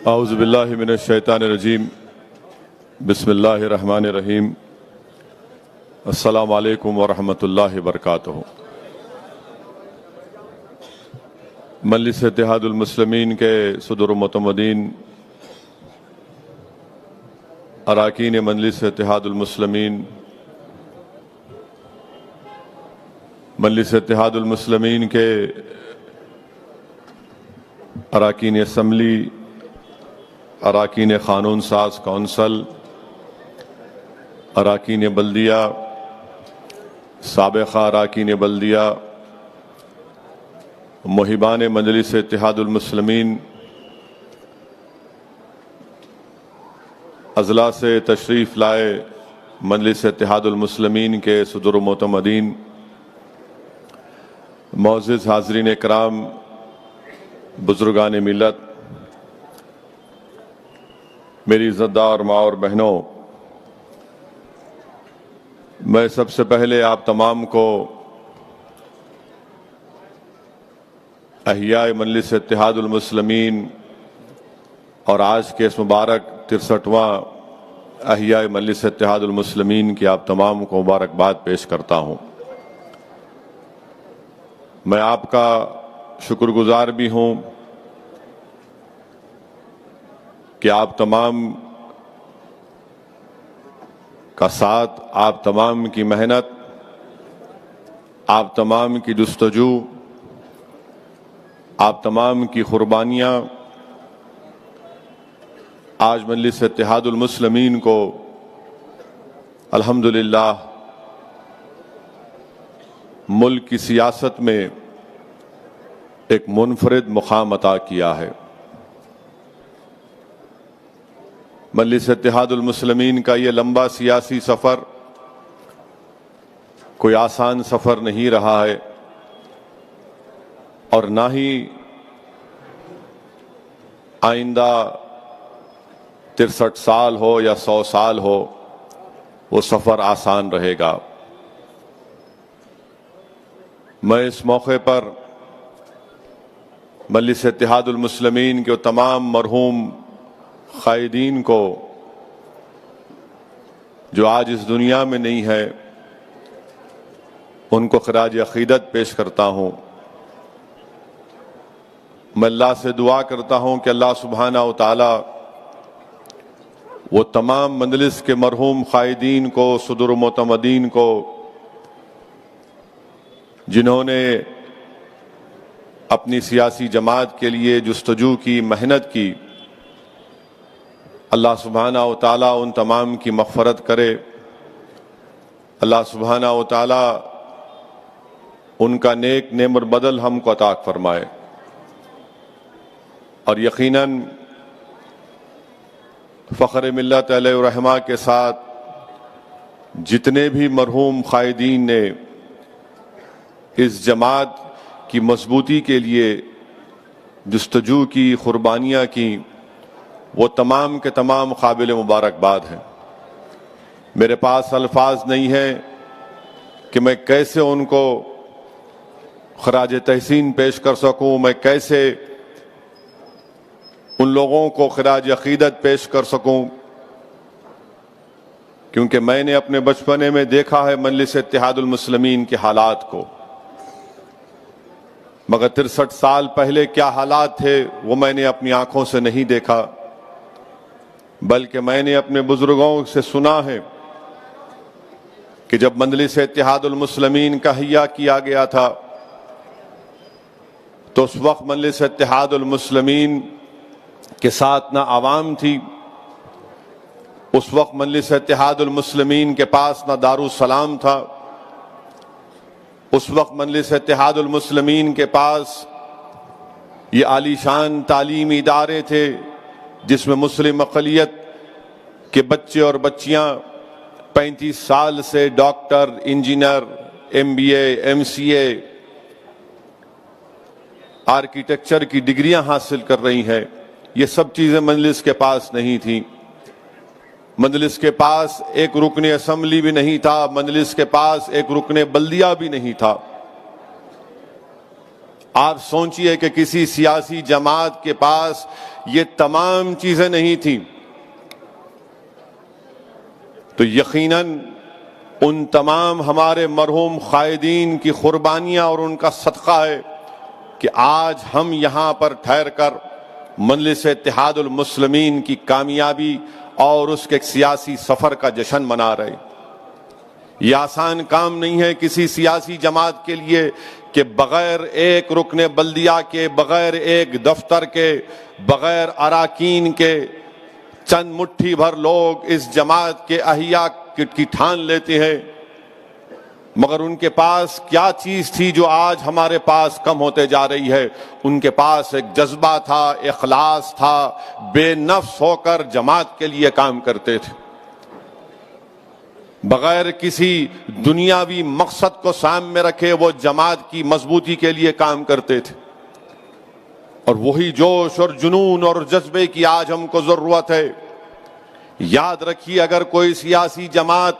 اعوذ باللہ من الشیطان الرجیم بسم اللہ الرحمن الرحیم السلام علیکم ورحمۃ اللہ وبرکاتہ۔ مجلس اتحاد المسلمین کے صدر و معتمدین، اراکین مجلس اتحاد المسلمین، مجلس اتحاد المسلمین کے اراکین اسمبلی، اراکین قانون ساز کونسل، اراکین بلدیہ، سابقہ اراکین بلدیہ، محبان مجلس اتحاد المسلمین، اضلاع سے تشریف لائے مجلس اتحاد المسلمین کے صدر و معتمدین، معزز حاضرین اکرام، بزرگان ملت، میری عزتدار ماں اور بہنوں، میں سب سے پہلے آپ تمام کو احیاء مجلس اتحاد المسلمین اور آج کے اس مبارک 63واں احیاء مجلس اتحاد المسلمین کی آپ تمام کو مبارکباد پیش کرتا ہوں۔ میں آپ کا شکر گزار بھی ہوں کہ آپ تمام کا ساتھ، آپ تمام کی محنت، آپ تمام کی جستجو، آپ تمام کی قربانیاں آج مجلس اتحاد المسلمین کو الحمدللہ ملک کی سیاست میں ایک منفرد مقام عطا کیا ہے۔ مجلس اتحاد المسلمین کا یہ لمبا سیاسی سفر کوئی آسان سفر نہیں رہا ہے، اور نہ ہی آئندہ 63 سال ہو یا 100 سال ہو وہ سفر آسان رہے گا۔ میں اس موقع پر مجلس اتحاد المسلمین کے تمام مرحوم قائدین کو جو آج اس دنیا میں نہیں ہے، ان کو خراج عقیدت پیش کرتا ہوں۔ میں اللہ سے دعا کرتا ہوں کہ اللہ سبحانہ و تعالی وہ تمام مجلس کے مرحوم قائدین کو، صدر و معتمدین کو، جنہوں نے اپنی سیاسی جماعت کے لیے جستجو کی، محنت کی، اللہ سبحانہ و تعالیٰ ان تمام کی مغفرت کرے۔ اللہ سبحانہ و تعالیٰ ان کا نیک نعمت بدل ہم کو عطا فرمائے، اور یقیناً فخر ملت علیہ الرحمہ کے ساتھ جتنے بھی مرحوم قائدین نے اس جماعت کی مضبوطی کے لیے جستجو کی، قربانیاں کی، وہ تمام کے تمام قابل مبارکباد ہیں۔ میرے پاس الفاظ نہیں ہیں کہ میں کیسے ان کو خراج تحسین پیش کر سکوں، میں کیسے ان لوگوں کو خراج عقیدت پیش کر سکوں، کیونکہ میں نے اپنے بچپنے میں دیکھا ہے مجلس اتحاد المسلمین کے حالات کو، مگر 63 سال پہلے کیا حالات تھے وہ میں نے اپنی آنکھوں سے نہیں دیکھا، بلکہ میں نے اپنے بزرگوں سے سنا ہے کہ جب مجلس اتحاد المسلمین کا احیا کیا گیا تھا تو اس وقت مجلس اتحاد المسلمین کے ساتھ نہ عوام تھی، اس وقت مجلس اتحاد المسلمین کے پاس نہ دارالسلام تھا، اس وقت مجلس اتحاد المسلمین کے پاس یہ عالی شان تعلیمی ادارے تھے جس میں مسلم اقلیت کے بچے اور بچیاں 35 سال سے doctor, engineer, MBA، MCA، architecture کی ڈگریاں حاصل کر رہی ہیں۔ یہ سب چیزیں مجلس کے پاس نہیں تھیں۔ مجلس کے پاس ایک رکن اسمبلی بھی نہیں تھا، مجلس کے پاس ایک رکن بلدیہ بھی نہیں تھا۔ آپ سوچئے کہ کسی سیاسی جماعت کے پاس یہ تمام چیزیں نہیں تھیں تو یقیناً ان تمام ہمارے مرحوم قائدین کی قربانیاں اور ان کا صدقہ ہے کہ آج ہم یہاں پر ٹھہر کر مجلس اتحاد المسلمین کی کامیابی اور اس کے ایک سیاسی سفر کا جشن منا رہے۔ یہ آسان کام نہیں ہے کسی سیاسی جماعت کے لیے کہ بغیر ایک رکن بلدیہ کے، بغیر ایک دفتر کے، بغیر اراکین کے چند مٹھی بھر لوگ اس جماعت کے احیاء کی ٹھان لیتے ہیں، مگر ان کے پاس کیا چیز تھی جو آج ہمارے پاس کم ہوتے جا رہی ہے؟ ان کے پاس ایک جذبہ تھا، اخلاص تھا، بے نفس ہو کر جماعت کے لیے کام کرتے تھے، بغیر کسی دنیاوی مقصد کو سامنے رکھے وہ جماعت کی مضبوطی کے لیے کام کرتے تھے، اور وہی جوش اور جنون اور جذبے کی آج ہم کو ضرورت ہے۔ یاد رکھیے، اگر کوئی سیاسی جماعت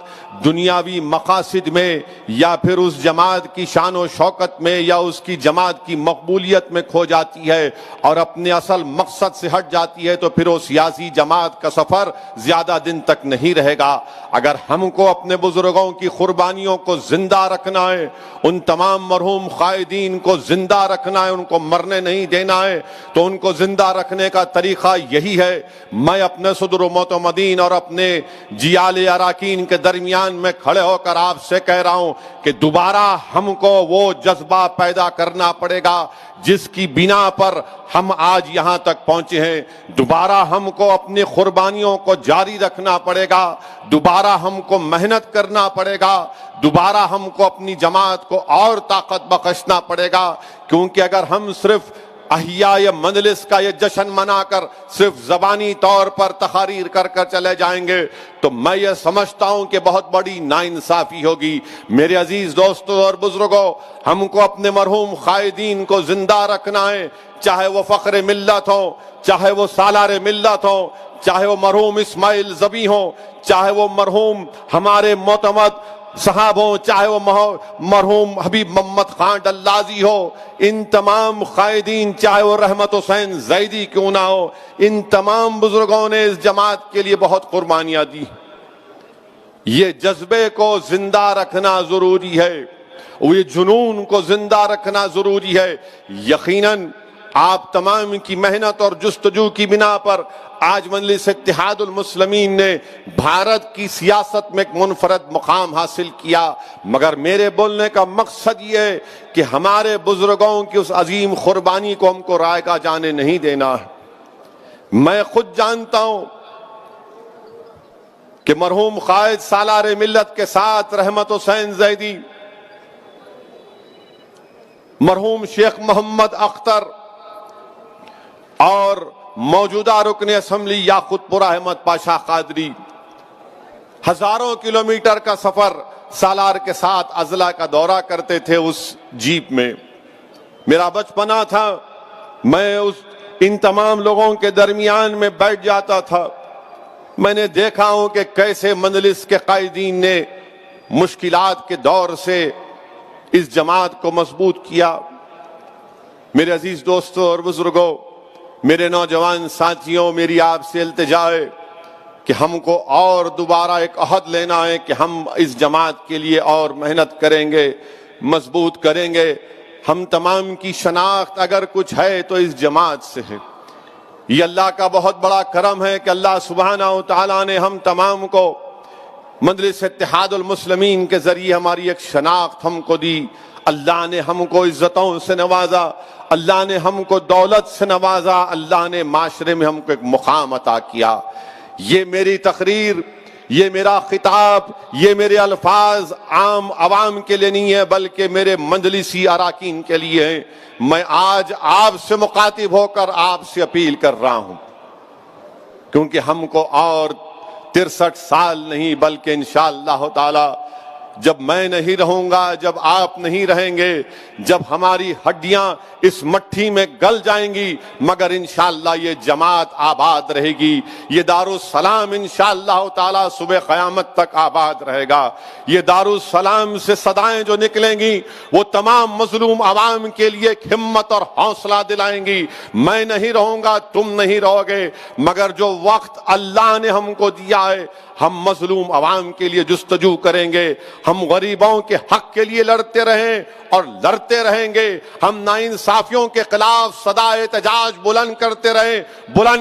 دنیاوی مقاصد میں یا پھر اس جماعت کی شان و شوکت میں یا اس کی جماعت کی مقبولیت میں کھو جاتی ہے اور اپنے اصل مقصد سے ہٹ جاتی ہے تو پھر وہ سیاسی جماعت کا سفر زیادہ دن تک نہیں رہے گا۔ اگر ہم کو اپنے بزرگوں کی قربانیوں کو زندہ رکھنا ہے، ان تمام مرحوم قائدین کو زندہ رکھنا ہے، ان کو مرنے نہیں دینا ہے، تو ان کو زندہ رکھنے کا طریقہ یہی ہے۔ میں اپنے صدر و معتمدین اور اپنے جیال اراکین کے درمیان میں کھڑے ہو کر آپ سے کہہ رہا ہوں کہ دوبارہ ہم کو وہ جذبہ پیدا کرنا پڑے گا جس کی بنا پر ہم آج یہاں تک پہنچے ہیں۔ دوبارہ ہم کو اپنی قربانیوں کو جاری رکھنا پڑے گا، دوبارہ ہم کو محنت کرنا پڑے گا، دوبارہ ہم کو اپنی جماعت کو اور طاقت بخشنا پڑے گا، کیونکہ اگر ہم صرف احیاء مجلس کا یہ جشن منا کر صرف زبانی طور پر تقاریر کر کر چلے جائیں گے تو میں یہ سمجھتا ہوں کہ بہت بڑی ناانصافی ہوگی۔ میرے عزیز دوستوں اور بزرگوں، ہم کو اپنے مرحوم قائدین کو زندہ رکھنا ہے، چاہے وہ فخر ملت ہو، چاہے وہ سالار ملت ہو، چاہے وہ مرحوم اسماعیل ذبیح ہو، چاہے وہ مرحوم ہمارے معتمد صاحب ہوں، چاہے وہ مرحوم حبیب محمد خان ڈلازی ہو، ان تمام قائدین، چاہے وہ رحمت حسین زیدی کیوں نہ ہو، ان تمام بزرگوں نے اس جماعت کے لیے بہت قربانیاں دی۔ یہ جذبے کو زندہ رکھنا ضروری ہے، یہ جنون کو زندہ رکھنا ضروری ہے۔ یقیناً آپ تمام کی محنت اور جستجو کی بنا پر آج مجلس اتحاد المسلمین نے بھارت کی سیاست میں ایک منفرد مقام حاصل کیا، مگر میرے بولنے کا مقصد یہ ہے کہ ہمارے بزرگوں کی اس عظیم قربانی کو ہم کو رائگاں جانے نہیں دینا ہے۔ میں خود جانتا ہوں کہ مرحوم قائد سالار ملت کے ساتھ رحمت حسین زیدی، مرحوم شیخ محمد اختر اور موجودہ رکن اسمبلی یاقوت پور احمد پاشا قادری ہزاروں کلومیٹر کا سفر سالار کے ساتھ اضلاع کا دورہ کرتے تھے اس جیپ میں۔ میرا بچپنا تھا، میں ان تمام لوگوں کے درمیان میں بیٹھ جاتا تھا۔ میں نے دیکھا ہوں کہ کیسے مجلس کے قائدین نے مشکلات کے دور سے اس جماعت کو مضبوط کیا۔ میرے عزیز دوستوں اور بزرگوں، میرے نوجوان ساتھیوں، میری آپ سے التجا ہے کہ ہم کو اور دوبارہ ایک عہد لینا ہے کہ ہم اس جماعت کے لیے اور محنت کریں گے، مضبوط کریں گے۔ ہم تمام کی شناخت اگر کچھ ہے تو اس جماعت سے ہے۔ یہ اللہ کا بہت بڑا کرم ہے کہ اللہ سبحانہ و تعالیٰ نے ہم تمام کو مجلس اتحاد المسلمین کے ذریعے ہماری ایک شناخت ہم کو دی۔ اللہ نے ہم کو عزتوں سے نوازا، اللہ نے ہم کو دولت سے نوازا، اللہ نے معاشرے میں ہم کو ایک مقام عطا کیا۔ یہ میری تقریر، یہ میرا خطاب، یہ میرے الفاظ عام عوام کے لیے نہیں ہے بلکہ میرے مجلسی اراکین کے لیے ہیں۔ میں آج آپ سے مخاطب ہو کر آپ سے اپیل کر رہا ہوں، کیونکہ ہم کو اور 63 سال نہیں بلکہ انشاءاللہ تعالی جب میں نہیں رہوں گا، جب آپ نہیں رہیں گے، جب ہماری ہڈیاں اس مٹھی میں گل جائیں گی، مگر انشاءاللہ یہ جماعت آباد رہے گی، یہ دارالسلام انشاءاللہ تعالی صبح قیامت تک آباد رہے گا۔ یہ دارالسلام سے صدائیں جو نکلیں گی وہ تمام مظلوم عوام کے لیے ایک ہمت اور حوصلہ دلائیں گی۔ میں نہیں رہوں گا، تم نہیں رہو گے، مگر جو وقت اللہ نے ہم کو دیا ہے ہم مظلوم عوام کے لیے جستجو کریں گے، ہم غریبوں کے حق کے لیے لڑتے رہیں اور لڑتے رہیں گے، ہم ناانصافیوں کے خلاف صدا احتجاج بلند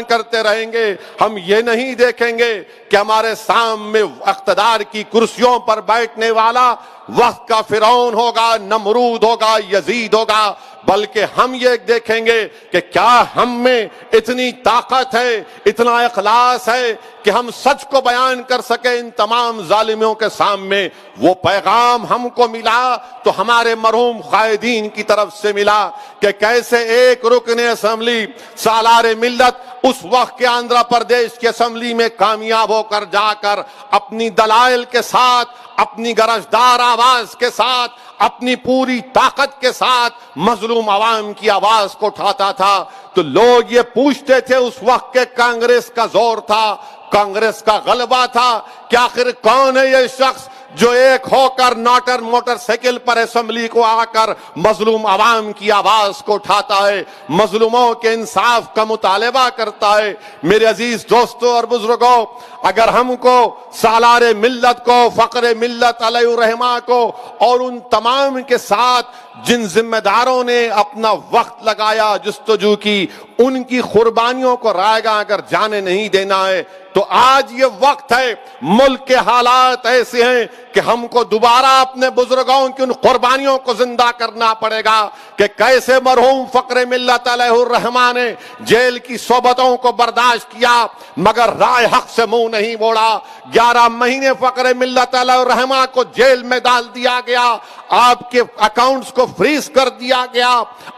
کرتے رہیں گے۔ ہم یہ نہیں دیکھیں گے کہ ہمارے سامنے اقتدار کی کرسیوں پر بیٹھنے والا وقت کا فرعون ہوگا، نمرود ہوگا، یزید ہوگا، بلکہ ہم یہ دیکھیں گے کہ کیا ہم میں اتنی طاقت ہے، اتنا اخلاص ہے کہ ہم سچ کو بیان کر سکیں ان تمام ظالموں کے سامنے۔ وہ پیغام ہم کو ملا تو ہمارے مرحوم قائدین کی طرف سے ملا کہ کیسے ایک رکن اسمبلی سالار ملت اس وقت کے آندھرا پردیش کی اسمبلی میں کامیاب ہو کر جا کر اپنی دلائل کے ساتھ، اپنی گرجدار آواز کے ساتھ، اپنی پوری طاقت کے ساتھ مظلوم عوام کی آواز کو اٹھاتا تھا۔ تو لوگ یہ پوچھتے تھے اس وقت کے کانگریس کا زور تھا، کانگریس کا غلبہ تھا کہ آخر کون ہے یہ شخص جو ایک ہو کر موٹر سائیکل پر اسمبلی کو آ کر مظلوم عوام کی آواز کو اٹھاتا ہے، مظلوموں کے انصاف کا مطالبہ کرتا ہے۔ میرے عزیز دوستوں اور بزرگوں، اگر ہم کو سالار ملت کو، فخر ملت علیہ الرحمہ کو اور ان تمام کے ساتھ جن ذمہ داروں نے اپنا وقت لگایا، جستجو کی، ان کی قربانیوں کو رائے گاہ اگر جانے نہیں دینا ہے تو آج یہ وقت ہے، ملک کے حالات ایسے ہیں کہ ہم کو دوبارہ اپنے بزرگوں کی ان قربانیوں کو زندہ کرنا پڑے گا کہ کیسے مرحوم فخر ملت علیہ الرحمہ نے جیل کی صحبتوں کو برداشت کیا مگر رائے حق سے منہ نہیں موڑا۔ 11 مہینے فخر ملت علیہ الرحمہ کو جیل میں ڈال دیا گیا، آپ کے اکاؤنٹس کو فریز کر دیا گیا،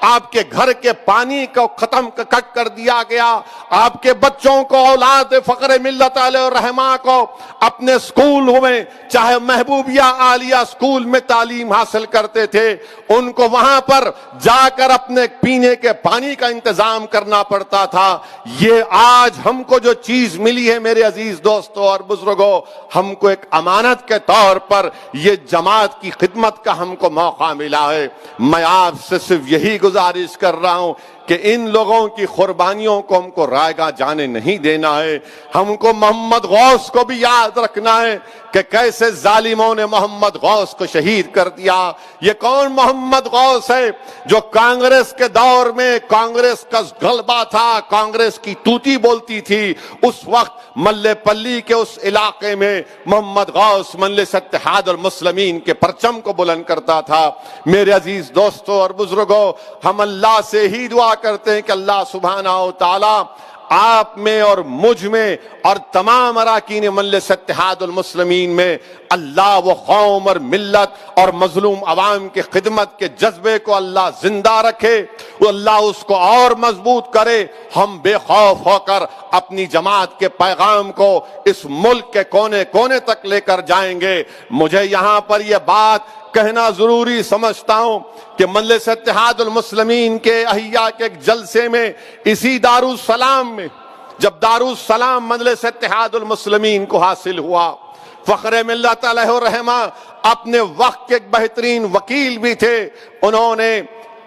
آپ کے گھر کے پانی کو کٹ کر دیا گیا، آپ کے بچوں کو، اولاد فخر ملت علیہ الرحمہ کو اپنے سکول میں، چاہے محبوبیہ عالیہ سکول میں تعلیم حاصل کرتے تھے، ان کو وہاں پر جا کر اپنے پینے کے پانی کا انتظام کرنا پڑتا تھا۔ یہ آج ہم کو جو چیز ملی ہے میرے عزیز دوستوں اور بزرگوں، ہم کو ایک امانت کے طور پر یہ جماعت کی خدمت کا ہم کو موقع ملا ہے۔ میں آپ سے صرف یہی گزارش کر رہا ہوں کہ ان لوگوں کی قربانیوں کو ہم کو رائے گاہ جانے نہیں دینا ہے۔ ہم کو محمد غوث کو بھی یاد رکھنا ہے کہ کیسے ظالموں نے محمد غوث کو شہید کر دیا۔ یہ کون محمد غوث ہے جو کانگریس کے دور میں کانگریس کا غلبہ تھا، کانگریس کی توتی بولتی تھی، اس وقت ملے پلی کے اس علاقے میں محمد غوث مجلس اتحاد المسلمین کے پرچم کو بلند کرتا تھا۔ میرے عزیز دوستوں اور بزرگوں، ہم اللہ سے ہی دعا کرتے ہیں کہ اللہ سبحانہ و تعالی آپ میں اور مجھ میں اور تمام اراکین مجلس اتحاد المسلمین میں اللہ وہ قوم اور ملت اور مظلوم عوام کی خدمت کے جذبے کو اللہ زندہ رکھے، وہ اللہ اس کو اور مضبوط کرے۔ ہم بے خوف ہو کر اپنی جماعت کے پیغام کو اس ملک کے کونے کونے تک لے کر جائیں گے۔ مجھے یہاں پر یہ بات کہنا ضروری سمجھتا ہوں کہ مجلس اتحاد المسلمین کے احیاء کے ایک جلسے میں اسی دارالسلام میں، جب دارالسلام مجلس اتحاد المسلمین کو حاصل ہوا، فخر ملت علیہ الرحمہ اپنے وقت کے ایک بہترین وکیل بھی تھے، انہوں نے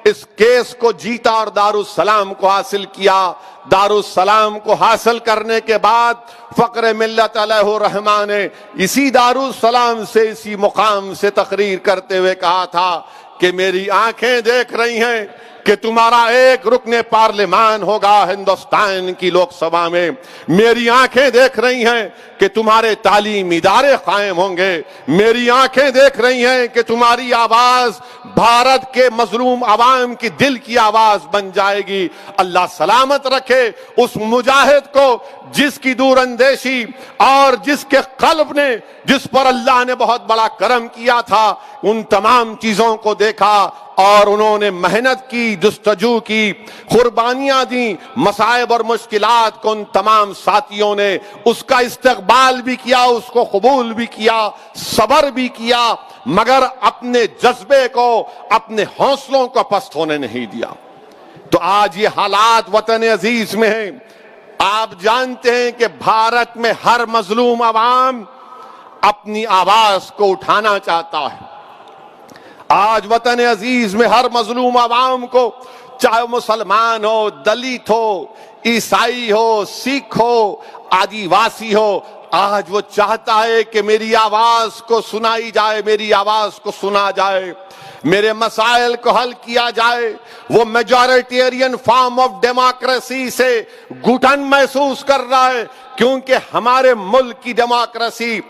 اس کیس کو جیتا اور دارالسلام کو حاصل کیا۔ دارالسلام کو حاصل کرنے کے بعد فخر ملت علیہ الرحمہ نے اسی دارالسلام سے، اسی مقام سے تقریر کرتے ہوئے کہا تھا کہ میری آنکھیں دیکھ رہی ہیں کہ تمہارا ایک رکن پارلیمان ہوگا ہندوستان کی لوک سبھا میں، میری آنکھیں دیکھ رہی ہیں کہ تمہارے تعلیمی ادارے قائم ہوں گے، میری آنکھیں دیکھ رہی ہیں کہ تمہاری آواز بھارت کے مظلوم عوام کی دل کی آواز بن جائے گی۔ اللہ سلامت رکھے اس مجاہد کو جس کی دور اندیشی اور جس کے قلب نے، جس پر اللہ نے بہت بڑا کرم کیا تھا، ان تمام چیزوں کو دیکھا اور انہوں نے محنت کی، جستجو کی، قربانیاں دیں، مصائب اور مشکلات کو ان تمام ساتھیوں نے اس کا استقبال بھی کیا، اس کو قبول بھی کیا، صبر بھی کیا، مگر اپنے جذبے کو، اپنے حوصلوں کو پست ہونے نہیں دیا۔ تو آج یہ حالات وطن عزیز میں ہیں۔ آپ جانتے ہیں کہ بھارت میں ہر مظلوم عوام اپنی آواز کو اٹھانا چاہتا ہے۔ آج وطن عزیز میں ہر مظلوم عوام کو، چاہے مسلمان ہو، دلت ہو، عیسائی ہو، سکھ ہو، آدیواسی ہو، آج وہ چاہتا ہے کہ میری آواز کو سنائی جائے، میری آواز کو سنا جائے، میرے مسائل کو حل کیا جائے۔ وہ میجورٹیرین فارم آف ڈیموکریسی سے گھٹن محسوس کر رہا ہے، کیونکہ ہمارے ملک کی ڈیموکریسی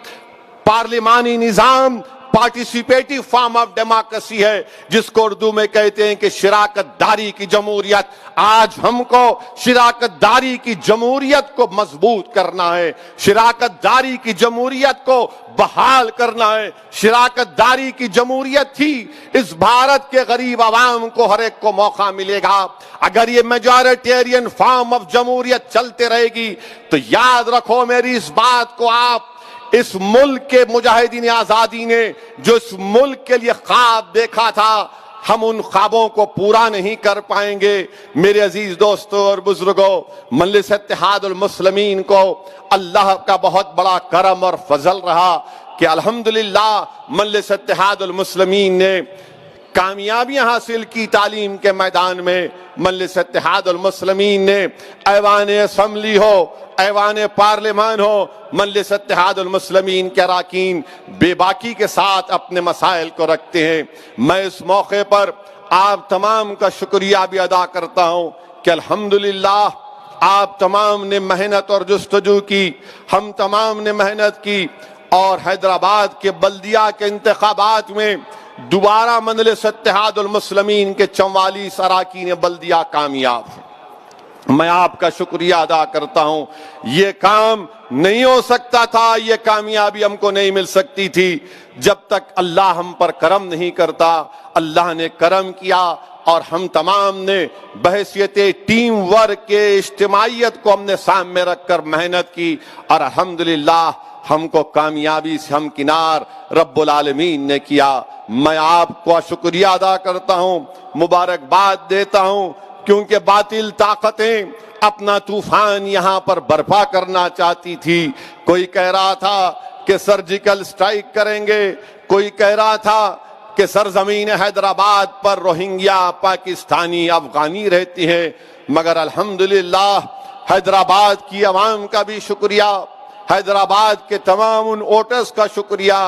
پارلیمانی نظام، پارٹیسپیٹیو فارم آف ڈیموکریسی ہے، جس کو اردو میں کہتے ہیں کہ شراکت داری کی جمہوریت۔ آج ہم کو شراکت داری کی جمہوریت کو مضبوط کرنا ہے، شراکت داری کی جمہوریت کو بحال کرنا ہے۔ شراکت داری کی جمہوریت ہی اس بھارت کے غریب عوام کو ہر ایک کو موقع ملے گا۔ اگر یہ میجورٹیرین فارم آف جمہوریت چلتے رہے گی تو یاد رکھو میری اس بات کو، آپ اس ملک کے مجاہدین آزادی نے جو اس ملک کے لیے خواب دیکھا تھا، ہم ان خوابوں کو پورا نہیں کر پائیں گے۔ میرے عزیز دوستوں اور بزرگوں، مجلس اتحاد المسلمین کو اللہ کا بہت بڑا کرم اور فضل رہا کہ الحمدللہ مجلس اتحاد المسلمین نے کامیابیاں حاصل کی تعلیم کے میدان میں۔ مجلس اتحاد المسلمین نے ایوان اسمبلی ہو، ایوان پارلیمان ہو، مجلس اتحاد المسلمین کے اراکین بے باکی کے ساتھ اپنے مسائل کو رکھتے ہیں۔ میں اس موقع پر آپ تمام کا شکریہ بھی ادا کرتا ہوں کہ الحمدللہ آپ تمام نے محنت اور جستجو کی، ہم تمام نے محنت کی، اور حیدرآباد کے بلدیہ کے انتخابات میں دوبارہ مجلس اتحاد المسلمین کے 44 اراکین بلدیہ کامیاب ہیں۔ میں آپ کا شکریہ ادا کرتا ہوں۔ یہ کام نہیں ہو سکتا تھا، یہ کامیابی ہم کو نہیں مل سکتی تھی جب تک اللہ ہم پر کرم نہیں کرتا۔ اللہ نے کرم کیا اور ہم تمام نے بحیثیت ٹیم ورک کے اجتماعیت کو ہم نے سامنے رکھ کر محنت کی، اور الحمدللہ ہم کو کامیابی سے ہمکنار رب العالمین نے کیا۔ میں آپ کو شکریہ ادا کرتا ہوں، مبارکباد دیتا ہوں، کیونکہ باطل طاقتیں اپنا طوفان یہاں پر برپا کرنا چاہتی تھی۔ کوئی کہہ رہا تھا کہ سرجیکل سٹرائک کریں گے، کوئی کہہ رہا تھا کہ سرزمین حیدرآباد پر روہنگیا پاکستانی افغانی رہتی ہیں، مگر الحمدللہ حیدرآباد کی عوام کا بھی شکریہ، حیدرآباد کے تمام ان ووٹرز کا شکریہ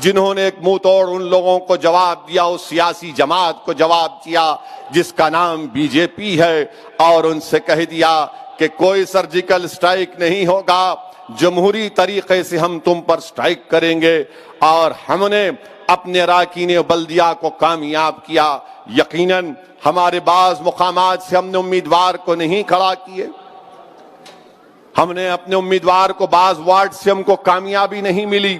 جنہوں نے ایک منہ توڑ ان لوگوں کو جواب دیا، اس سیاسی جماعت کو جواب دیا جس کا نام بی جے پی ہے، اور ان سے کہہ دیا کہ کوئی سرجیکل سٹرائک نہیں ہوگا، جمہوری طریقے سے ہم تم پر سٹرائک کریں گے۔ اور ہم نے اپنے اراکین بلدیہ کو کامیاب کیا۔ یقیناً ہمارے بعض مقامات سے ہم نے امیدوار کو نہیں کھڑا کیے، ہم نے اپنے امیدوار کو بعض وارڈ سے ہم کو کامیابی نہیں ملی،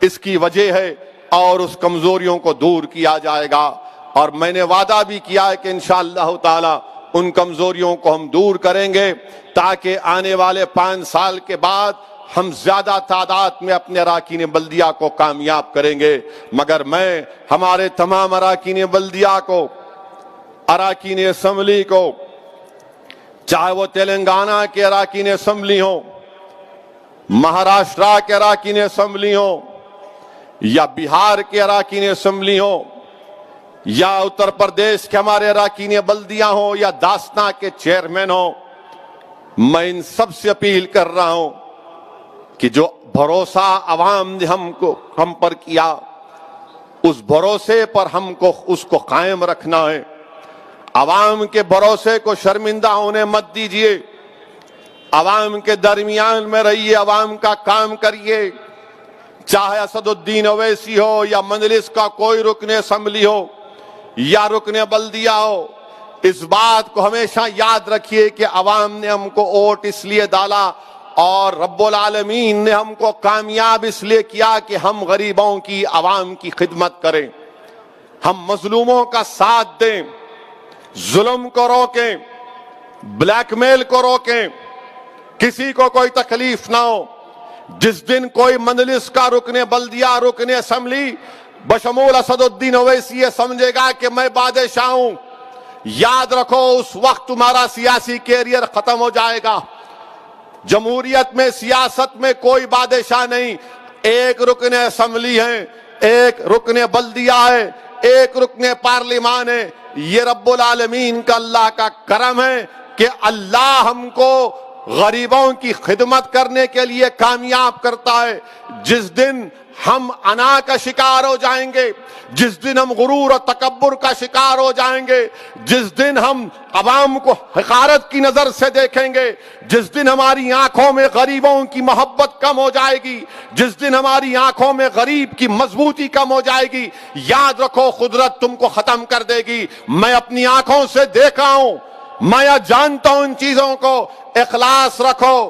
اس کی وجہ ہے، اور اس کمزوریوں کو دور کیا جائے گا، اور میں نے وعدہ بھی کیا ہے کہ انشاءاللہ تعالی ان کمزوریوں کو ہم دور کریں گے، تاکہ آنے والے 5 سال کے بعد ہم زیادہ تعداد میں اپنے اراکین بلدیہ کو کامیاب کریں گے۔ مگر میں ہمارے تمام اراکین بلدیہ کو، اراکین اسمبلی کو، چاہے وہ تلنگانہ کے اراکین اسمبلی ہوں، مہاراشٹر کے اراکین اسمبلی ہوں، یا بہار کے اراکین اسمبلی ہوں، یا اتر پردیش کے ہمارے اراکین بلدیہ ہوں، یا داستان کے چیئرمین ہوں، میں ان سب سے اپیل کر رہا ہوں کہ جو بھروسہ عوام نے ہم پر کیا، اس بھروسے پر ہم کو اس کو قائم رکھنا ہے۔ عوام کے بھروسے کو شرمندہ ہونے مت دیجیے، عوام کے درمیان میں رہیے، عوام کا کام کریے، چاہے اسد الدین اویسی ہو، یا مجلس کا کوئی رکن اسمبلی ہو، یا رکن بلدیہ ہو۔ اس بات کو ہمیشہ یاد رکھیے کہ عوام نے ہم کو ووٹ اس لیے ڈالا، اور رب العالمین نے ہم کو کامیاب اس لیے کیا کہ ہم غریبوں کی، عوام کی خدمت کریں۔ ہم مظلوموں کا ساتھ دیں، ظلم کو روکیں، بلیک میل کو روکیں، کسی کو کوئی تکلیف نہ ہو۔ جس دن کوئی مجلس کا رکن بلدیہ، رکن اسمبلی بشمول اسد الدین اویسی یہ سمجھے گا کہ میں بادشاہ ہوں، یاد رکھو اس وقت تمہارا سیاسی کیریئر ختم ہو جائے گا۔ جمہوریت میں، سیاست میں کوئی بادشاہ نہیں، ایک رکن اسمبلی ہے، ایک رکن بلدیہ ہے، ایک رکن پارلیمان ہے۔ یہ رب العالمین کا اللہ کا کرم ہے کہ اللہ ہم کو غریبوں کی خدمت کرنے کے لیے کامیاب کرتا ہے۔ جس دن ہم انا کا شکار ہو جائیں گے، جس دن ہم غرور اور تکبر کا شکار ہو جائیں گے، جس دن ہم عوام کو حقارت کی نظر سے دیکھیں گے، جس دن ہماری آنکھوں میں غریبوں کی محبت کم ہو جائے گی، جس دن ہماری آنکھوں میں غریب کی مضبوطی کم ہو جائے گی، یاد رکھو قدرت تم کو ختم کر دے گی۔ میں اپنی آنکھوں سے دیکھا ہوں، میں جانتا ہوں ان چیزوں کو۔ اخلاص رکھو،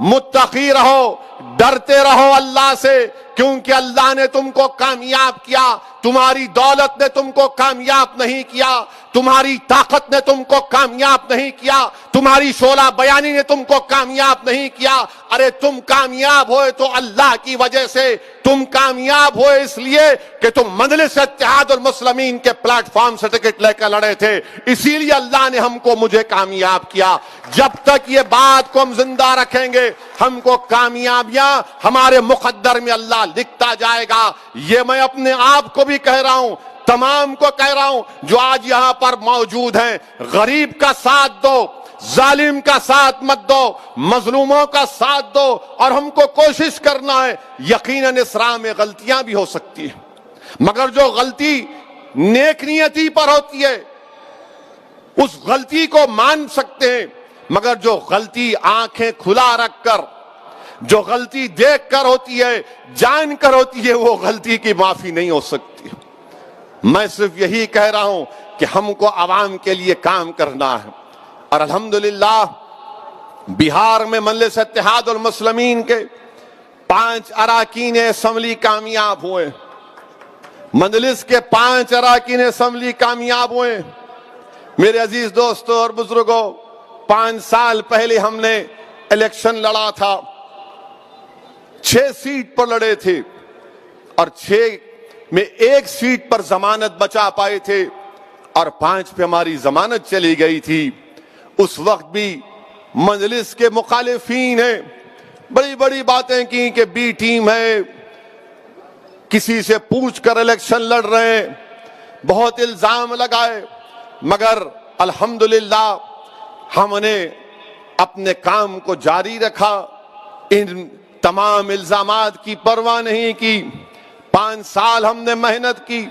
متقی رہو، ڈرتے رہو اللہ سے، کیونکہ اللہ نے تم کو کامیاب کیا۔ تمہاری دولت نے تم کو کامیاب نہیں کیا، تمہاری طاقت نے تم کو کامیاب نہیں کیا، تمہاری شعلہ بیانی نے تم کو کامیاب نہیں کیا۔ ارے تم کامیاب ہوئے تو اللہ کی وجہ سے، تم کامیاب ہوئے اس لیے کہ تم مجلس اتحاد المسلمین کے پلیٹ فارم سے ٹکٹ لے کر لڑے تھے، اسی لیے اللہ نے ہم کو، مجھے کامیاب کیا۔ جب تک یہ بات کو ہم زندہ رکھیں گے، ہم کو کامیابیاں ہمارے مقدر میں اللہ لکھتا جائے گا۔ یہ میں اپنے آپ کو بھی کہہ رہا ہوں، تمام کو کہہ رہا ہوں جو آج یہاں پر موجود ہیں، غریب کا ساتھ دو، ظالم کا ساتھ مت دو، مظلوموں کا ساتھ دو، اور ہم کو کوشش کرنا ہے۔ یقیناً اس راہ میں غلطیاں بھی ہو سکتی ہیں، مگر جو غلطی نیک نیتی پر ہوتی ہے اس غلطی کو مان سکتے ہیں، مگر جو غلطی آنکھیں کھلا رکھ کر، جو غلطی دیکھ کر ہوتی ہے، جان کر ہوتی ہے، وہ غلطی کی معافی نہیں ہو سکتی۔ میں صرف یہی کہہ رہا ہوں کہ ہم کو عوام کے لیے کام کرنا ہے، اور الحمدللہ بہار میں مجلس اتحاد المسلمین کے 5 اراکین اسمبلی کامیاب ہوئے، مجلس کے 5 اراکین اسمبلی کامیاب ہوئے۔ میرے عزیز دوستوں اور بزرگوں، 5 سال پہلے ہم نے الیکشن لڑا تھا، 6 سیٹ پر لڑے تھے، اور 6 میں 1 سیٹ پر ضمانت بچا پائے تھے، اور 5 پہ ہماری ضمانت چلی گئی تھی۔ اس وقت بھی مجلس کے مخالفین ہیں، بڑی بڑی باتیں کی کہ بی ٹیم ہے، کسی سے پوچھ کر الیکشن لڑ رہے ہیں، بہت الزام لگائے، مگر الحمدللہ ہم نے اپنے کام کو جاری رکھا، ان تمام الزامات کی پرواہ نہیں کی۔ 5 سال ہم نے محنت کی،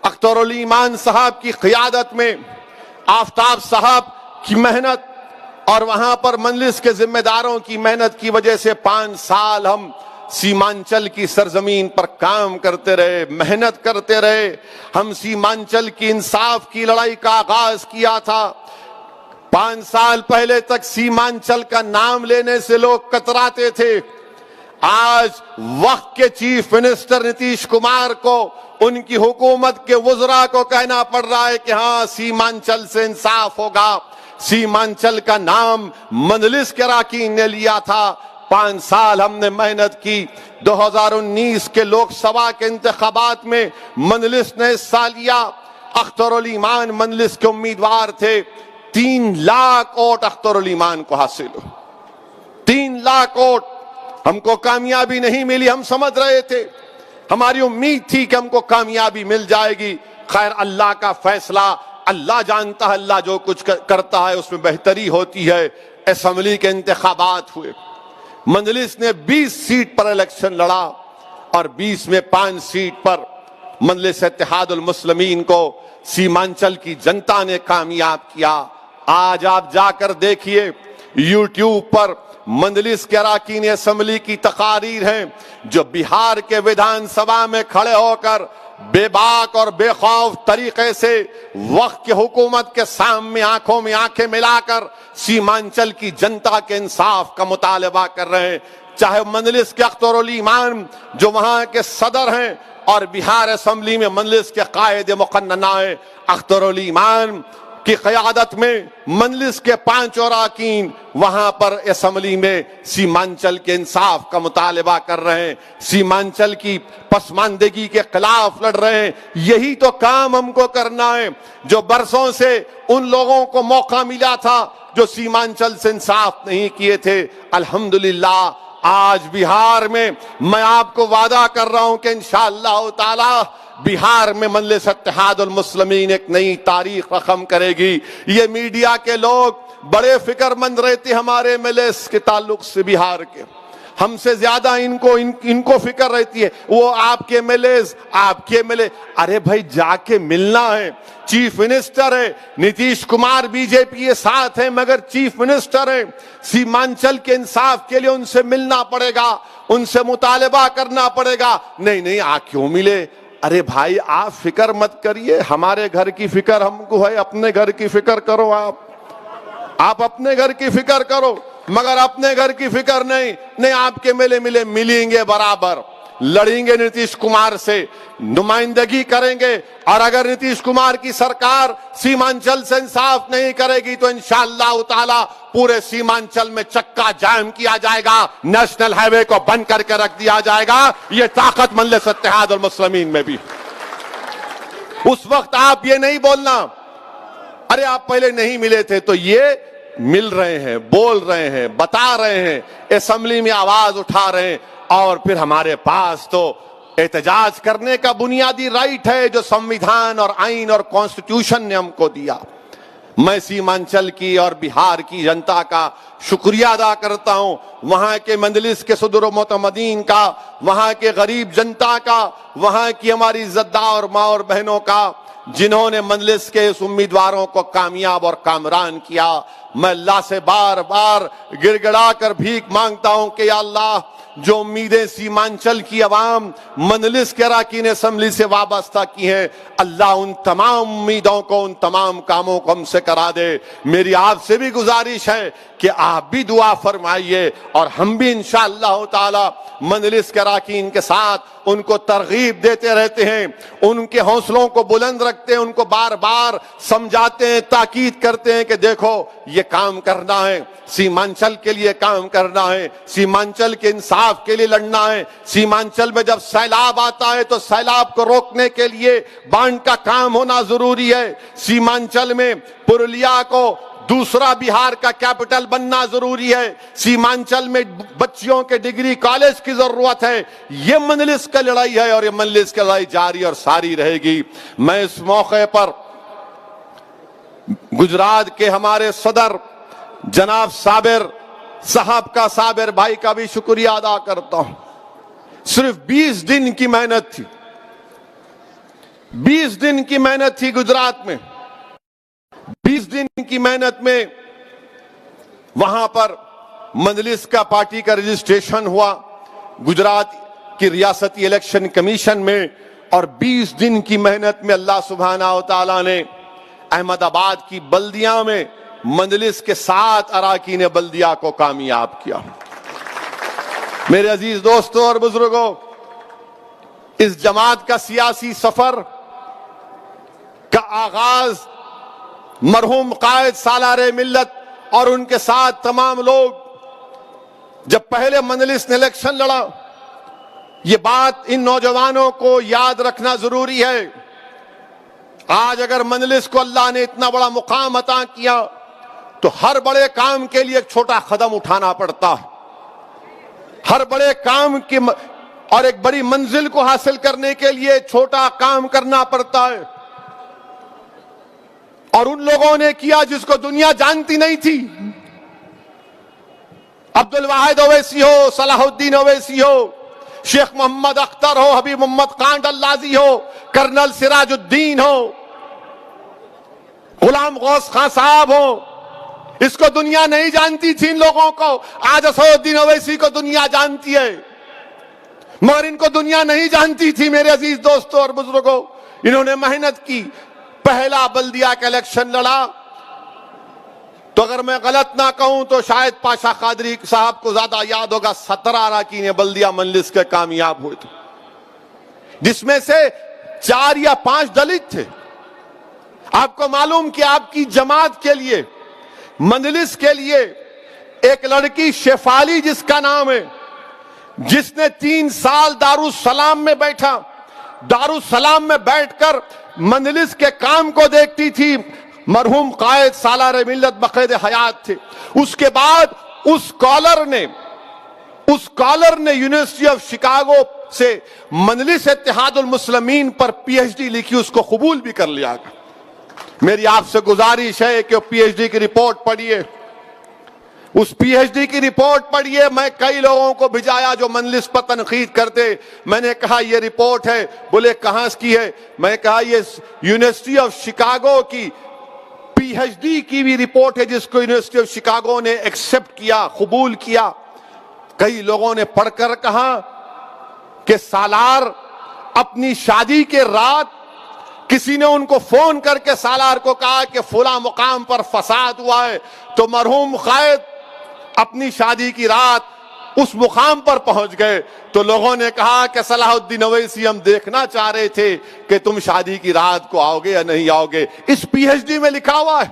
اختر علی ایمان صاحب کی قیادت میں، آفتاب صاحب کی محنت اور وہاں پر مجلس کے ذمہ داروں کی محنت کی وجہ سے 5 سال ہم سیمانچل کی سرزمین پر کام کرتے رہے، محنت کرتے رہے۔ ہم سیمانچل کی انصاف کی لڑائی کا آغاز کیا تھا۔ 5 سال پہلے تک سیمانچل کا نام لینے سے لوگ کتراتے تھے۔ آج وقت کے چیف منسٹر نتیش کمار کو، ان کی حکومت کے وزراء کو کہنا پڑ رہا ہے کہ ہاں سیمانچل سے انصاف ہوگا۔ سیمانچل کا نام مجلس کے اراکین نے لیا تھا۔ 5 سال ہم نے محنت کی۔ 2019 کے لوک سبھا کے انتخابات میں مجلس نے حصہ لیا، اختر علی ایمان مجلس کے امیدوار تھے۔ 3 لاکھ ووٹ اختر علی ایمان کو حاصل ہو، 3 لاکھ ووٹ۔ ہم کو کامیابی نہیں ملی، ہم سمجھ رہے تھے، ہماری امید تھی کہ ہم کو کامیابی مل جائے گی۔ خیر، اللہ کا فیصلہ، اللہ جانتا ہے، اللہ جو کچھ کرتا ہے اس میں بہتری ہوتی ہے۔ اسمبلی کے انتخابات ہوئے، مجلس نے 20 سیٹ پر الیکشن لڑا، اور 20 میں 5 سیٹ پر مجلس اتحاد المسلمین کو سیمانچل کی جنتا نے کامیاب کیا۔ آج آپ جا کر دیکھیے، یوٹیوب پر مجلس کے اراکین اسمبلی کی تقاریر ہیں جو بہار کے ودھان سبھا میں کھڑے ہو کر بے باک اور بے خوف طریقے سے وقت کی حکومت کے سامنے آنکھوں میں آنکھیں ملا کر سیمانچل کی جنتا کے انصاف کا مطالبہ کر رہے ہیں۔ چاہے مجلس کے اختر علی ایمان جو وہاں کے صدر ہیں اور بہار اسمبلی میں مجلس کے قائد مقننہ اختر علی ایمان کی قیادت میں مجلس کے 5 اراکین وہاں پر اسمبلی میں سیمانچل کے انصاف کا مطالبہ کر رہے ہیں، سیمانچل کی پسماندگی کے خلاف لڑ رہے ہیں۔ یہی تو کام ہم کو کرنا ہے جو برسوں سے ان لوگوں کو موقع ملا تھا جو سیمانچل سے انصاف نہیں کیے تھے۔ الحمدللہ آج بہار میں میں آپ کو وعدہ کر رہا ہوں کہ انشاءاللہ تعالی بہار میں مجلس اتحاد المسلمین ایک نئی تاریخ رقم کرے گی۔ یہ میڈیا کے لوگ بڑے فکر مند رہتے ہمارے MLAs کے تعلق سے، بہار کے ہم سے زیادہ ان کو فکر رہتی ہے۔ وہ آپ کے MLAs، آپ کے MLA، ارے بھائی جا کے ملنا ہے۔ چیف منسٹر ہے نتیش کمار، بی جے پی کے ساتھ ہیں مگر چیف منسٹر ہے، سیمانچل کے انصاف کے لیے ان سے ملنا پڑے گا، ان سے مطالبہ کرنا پڑے گا۔ نہیں آپ کیوں ملے؟ ارے بھائی آپ فکر مت کریے، ہمارے گھر کی فکر ہم کو ہے، اپنے گھر کی فکر کرو۔ آپ اپنے گھر کی فکر کرو، مگر اپنے گھر کی فکر نہیں آپ کے ملیں گے، برابر لڑیں گے نتیش کمار سے، نمائندگی کریں گے، اور اگر نتیش کمار کی سرکار سیمانچل سے انصاف نہیں کرے گی تو انشاءاللہ تعالی پورے سیمانچل میں چکا جام کیا جائے گا، نیشنل ہائی وے کو بند کر کے رکھ دیا جائے گا۔ یہ طاقت مجلس اتحاد المسلمین میں بھی۔ اس وقت آپ یہ نہیں بولنا ارے آپ پہلے نہیں ملے تھے، تو یہ مل رہے ہیں، بول رہے ہیں، بتا رہے ہیں، اسمبلی میں آواز اٹھا رہے ہیں، اور پھر ہمارے پاس تو احتجاج کرنے کا بنیادی رائٹ ہے جو سمویدھان اور آئین اور کانسٹیٹیوشن نے ہم کو دیا۔ میں سیمانچل کی اور بہار کی جنتا کا شکریہ ادا کرتا ہوں، وہاں کے مجلس کے صدر و معتمدین کا، وہاں کے غریب جنتا کا، وہاں کی ہماری عزتدار ماں اور بہنوں کا، جنہوں نے مجلس کے اس امیدواروں کو کامیاب اور کامران کیا۔ میں اللہ سے بار بار گڑ گڑا کر بھیک مانگتا ہوں کہ یا اللہ جو امیدیں سیمانچل کی عوام مجلس کے اراکین اسمبلی سے وابستہ کی ہیں، اللہ ان تمام امیدوں کو، ان تمام کاموں کو ہم سے کرا دے۔ میری آپ سے بھی گزارش ہے کہ آپ بھی دعا فرمائیے، اور ہم بھی انشاءاللہ تعالی مجلس کے اراکین کے ساتھ ان کو ترغیب دیتے رہتے ہیں، ان کے حوصلوں کو بلند رکھتے ہیں، ان کو بار بار سمجھاتے ہیں، تاکید کرتے ہیں کہ دیکھو یہ کام کرنا ہے، سیمانچل کے لیے کام کرنا ہے، سیمانچل کے انصاف کے لیے لڑنا ہے۔ سیمانچل میں جب سیلاب آتا ہے تو سیلاب کو روکنے کے لیے بانڈ کا کام ہونا ضروری ہے۔ سیمانچل میں پرولیا کو دوسرا بہار کا کیپٹل بننا ضروری ہے۔ سیمانچل میں بچیوں کے ڈگری کالج کی ضرورت ہے۔ یہ مجلس کی لڑائی ہے، اور یہ مجلس کی لڑائی جاری اور ساری رہے گی۔ میں اس موقع پر گجرات کے ہمارے صدر جناب صابر صاحب کا، صابر بھائی کا بھی شکریہ ادا کرتا ہوں۔ صرف 20 دن کی محنت تھی، 20 دن کی محنت تھی گجرات میں، 20 دن کی محنت میں وہاں پر مجلس کا پارٹی کا رجسٹریشن ہوا گجرات کی ریاستی الیکشن کمیشن میں، اور 20 دن کی محنت میں اللہ سبحانہ و تعالیٰ نے احمد آباد کی بلدیہ میں مجلس کے 7 اراکین بلدیہ کو کامیاب کیا۔ میرے عزیز دوستوں اور بزرگوں، اس جماعت کا سیاسی سفر کا آغاز مرحوم قائد سالار ملت اور ان کے ساتھ تمام لوگ جب پہلے مجلس نے الیکشن لڑا، یہ بات ان نوجوانوں کو یاد رکھنا ضروری ہے۔ آج اگر مجلس کو اللہ نے اتنا بڑا مقام عطا کیا تو ہر بڑے کام کے لیے ایک چھوٹا قدم اٹھانا پڑتا ہے، ہر بڑے کام کی اور ایک بڑی منزل کو حاصل کرنے کے لیے چھوٹا کام کرنا پڑتا ہے، اور ان لوگوں نے کیا جس کو دنیا جانتی نہیں تھی۔ عبد الواحد اویسی ہو، صلاح الدین اویسی ہو، شیخ محمد اختر ہو، حبیب محمد کانڈ اللازی ہو، کرنل سراج الدین ہو، غلام غوث خان صاحب ہو، اس کو دنیا نہیں جانتی تھی ان لوگوں کو۔ آج اسد الدین اویسی کو دنیا جانتی ہے، مگر ان کو دنیا نہیں جانتی تھی۔ میرے عزیز دوستوں اور بزرگوں، انہوں نے محنت کی، پہلا بلدیہ کا الیکشن لڑا تو اگر میں غلط نہ کہوں تو شاید پاشا قادری صاحب کو زیادہ یاد ہوگا، 17 اراکین بلدیہ مجلس کے کامیاب ہوئے تھے۔ جس میں سے 4 یا 5 دلت تھے. آپ کو معلوم کہ آپ کی جماعت کے لیے، مجلس کے لیے ایک لڑکی شیفالی جس کا نام ہے، جس نے 3 سال دارالسلام میں بیٹھا، دارالسلام میں بیٹھ کر مجلس کے کام کو دیکھتی تھی. مرحوم قائد سالار ملت بقید حیات تھے. اس کے بعد اس اسکالر نے یونیورسٹی آف شکاگو سے مجلس اتحاد المسلمین پر پی ایچ ڈی لکھی، اس کو قبول بھی کر لیا. میری آپ سے گزارش ہے کہ پی ایچ ڈی کی رپورٹ پڑھیے، اس پی ایچ ڈی کی رپورٹ پڑھیے. میں کئی لوگوں کو بھجایا جو مجلس پر تنقید کرتے. میں نے کہا یہ رپورٹ ہے. بولے کہاں کی ہے؟ میں نے کہا یہ یونیورسٹی آف شکاگو کی پی ایچ ڈی کی بھی رپورٹ ہے، جس کو یونیورسٹی آف شکاگو نے ایکسپٹ کیا، قبول کیا. کئی لوگوں نے پڑھ کر کہا کہ سالار اپنی شادی کے رات کسی نے ان کو فون کر کے سالار کو کہا کہ فلاں مقام پر فساد ہوا ہے، تو مرحوم قائد اپنی شادی کی رات اس مقام پر پہنچ گئے. تو لوگوں نے کہا کہ صلاح الدین اویسی ہم دیکھنا چاہ رہے تھے کہ تم شادی کی رات کو آؤ گے یا نہیں آؤ گے. اس پی ایچ ڈی میں لکھا ہوا ہے.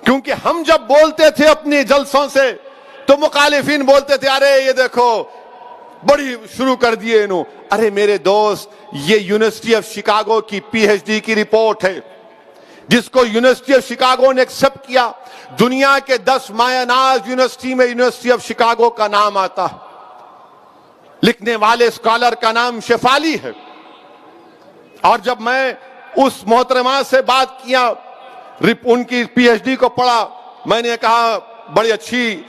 کیونکہ ہم جب بولتے تھے اپنے جلسوں سے تو مخالفین بولتے تھے ارے یہ دیکھو بڑی شروع کر دیے انہوں. ارے میرے دوست، یہ یونیورسٹی آف شکاگو کی پی ایچ ڈی کی رپورٹ ہے، جس کو یونیورسٹی آف شکاگو نے ایکسپٹ کیا. دنیا کے 10 مایہ ناز یونیورسٹی میں یونیورسٹی آف شکاگو کا نام آتا. لکھنے والے اسکالر کا نام شیفالی ہے. اور جب میں اس محترمہ سے بات کیا، ان کی پی ایچ ڈی کو پڑھا، میں نے کہا بڑی اچھی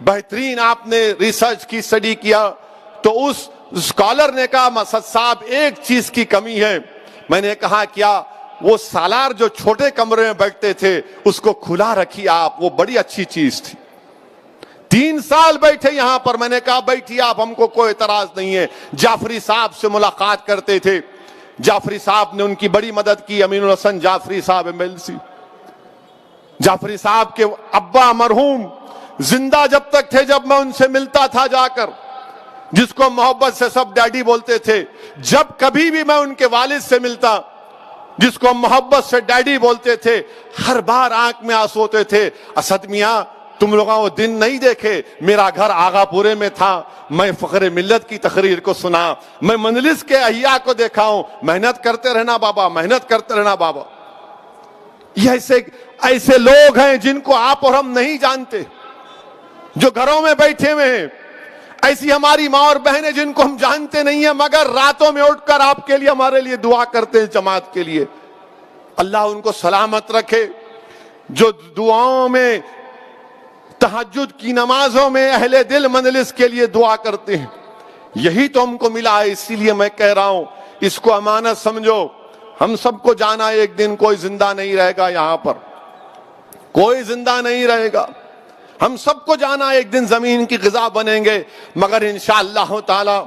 بہترین آپ نے ریسرچ کی، اسٹڈی کیا. تو اس اسکالر نے کہا مسعد صاحب ایک چیز کی کمی ہے. میں نے کہا کیا؟ وہ سالار جو چھوٹے کمرے میں بیٹھتے تھے اس کو کھلا رکھی آپ، وہ بڑی اچھی چیز تھی. 3 سال بیٹھے یہاں پر. میں نے کہا بیٹھیے آپ، ہم کو کوئی اعتراض نہیں ہے. جعفری صاحب سے ملاقات کرتے تھے، جعفری صاحب نے ان کی بڑی مدد کی. امین الحسن جعفری صاحب MLC. جعفری صاحب کے ابا مرحوم زندہ جب تک تھے، جب میں ان سے ملتا تھا جا کر، جس کو محبت سے سب ڈیڈی بولتے تھے، جب کبھی بھی میں ان کے والد سے ملتا، جس کو محبت سے ڈیڈی بولتے تھے، ہر بار آنکھ میں آنسو ہوتے تھے. اسد میاں تم لوگوں وہ دن نہیں دیکھے، میرا گھر آغا پورے میں تھا، میں فخر ملت کی تقریر کو سنا، میں مجلس کے احیاء کو دیکھا ہوں. محنت کرتے رہنا بابا، محنت کرتے رہنا بابا. یہ ایسے لوگ ہیں جن کو آپ اور ہم نہیں جانتے، جو گھروں میں بیٹھے ہوئے ہیں. ایسی ہماری ماں اور بہنیں جن کو ہم جانتے نہیں ہیں، مگر راتوں میں اٹھ کر آپ کے لیے، ہمارے لیے دعا کرتے ہیں، جماعت کے لیے. اللہ ان کو سلامت رکھے. جو دعاؤں میں، تہجد کی نمازوں میں اہل دل مجلس کے لیے دعا کرتے ہیں، یہی تو ہم کو ملا ہے. اسی لیے میں کہہ رہا ہوں اس کو امانت سمجھو. ہم سب کو جانا ایک دن، کوئی زندہ نہیں رہے گا یہاں پر، کوئی زندہ نہیں رہے گا. ہم سب کو جانا ایک دن زمین کی غذا بنیں گے. مگر انشاءاللہ تعالی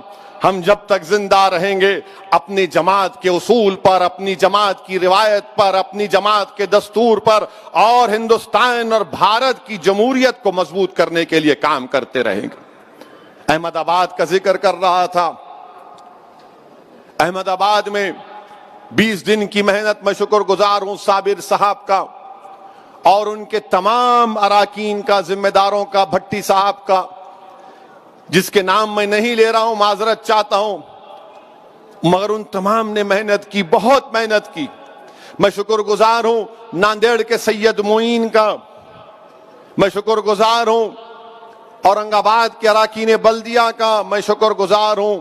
ہم جب تک زندہ رہیں گے اپنی جماعت کے اصول پر، اپنی جماعت کی روایت پر، اپنی جماعت کے دستور پر اور ہندوستان اور بھارت کی جمہوریت کو مضبوط کرنے کے لیے کام کرتے رہیں گے. احمد آباد کا ذکر کر رہا تھا. احمد آباد میں 20 دن کی محنت، میں شکر گزار ہوں صابر صاحب کا اور ان کے تمام اراکین کا، ذمہ داروں کا، بھٹی صاحب کا، جس کے نام میں نہیں لے رہا ہوں، معذرت چاہتا ہوں، مگر ان تمام نے محنت کی، بہت محنت کی. میں شکر گزار ہوں ناندیڑ کے سید معین کا، میں شکر گزار ہوں اورنگ آباد کے اراکین بلدیہ کا، میں شکر گزار ہوں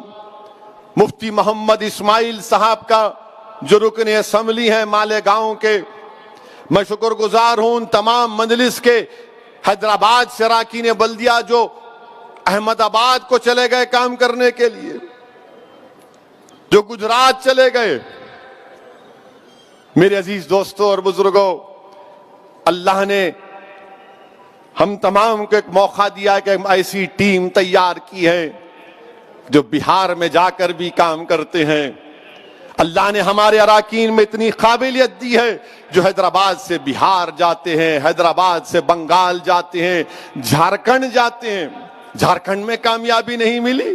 مفتی محمد اسماعیل صاحب کا جو رکن اسمبلی ہیں مالیگاؤں کے. میں شکر گزار ہوں ان تمام مجلس کے، حیدرآباد سے اراکین بلدیہ جو احمد آباد کو چلے گئے کام کرنے کے لیے، جو گجرات چلے گئے. میرے عزیز دوستوں اور بزرگوں، اللہ نے ہم تمام کو ایک موقع دیا کہ ہم ایسی ٹیم تیار کی ہے جو بہار میں جا کر بھی کام کرتے ہیں. اللہ نے ہمارے اراکین میں اتنی قابلیت دی ہے جو حیدرآباد سے بہار جاتے ہیں، حیدرآباد سے بنگال جاتے ہیں، جھارکھنڈ جاتے ہیں. جھارکھنڈ میں کامیابی نہیں ملی،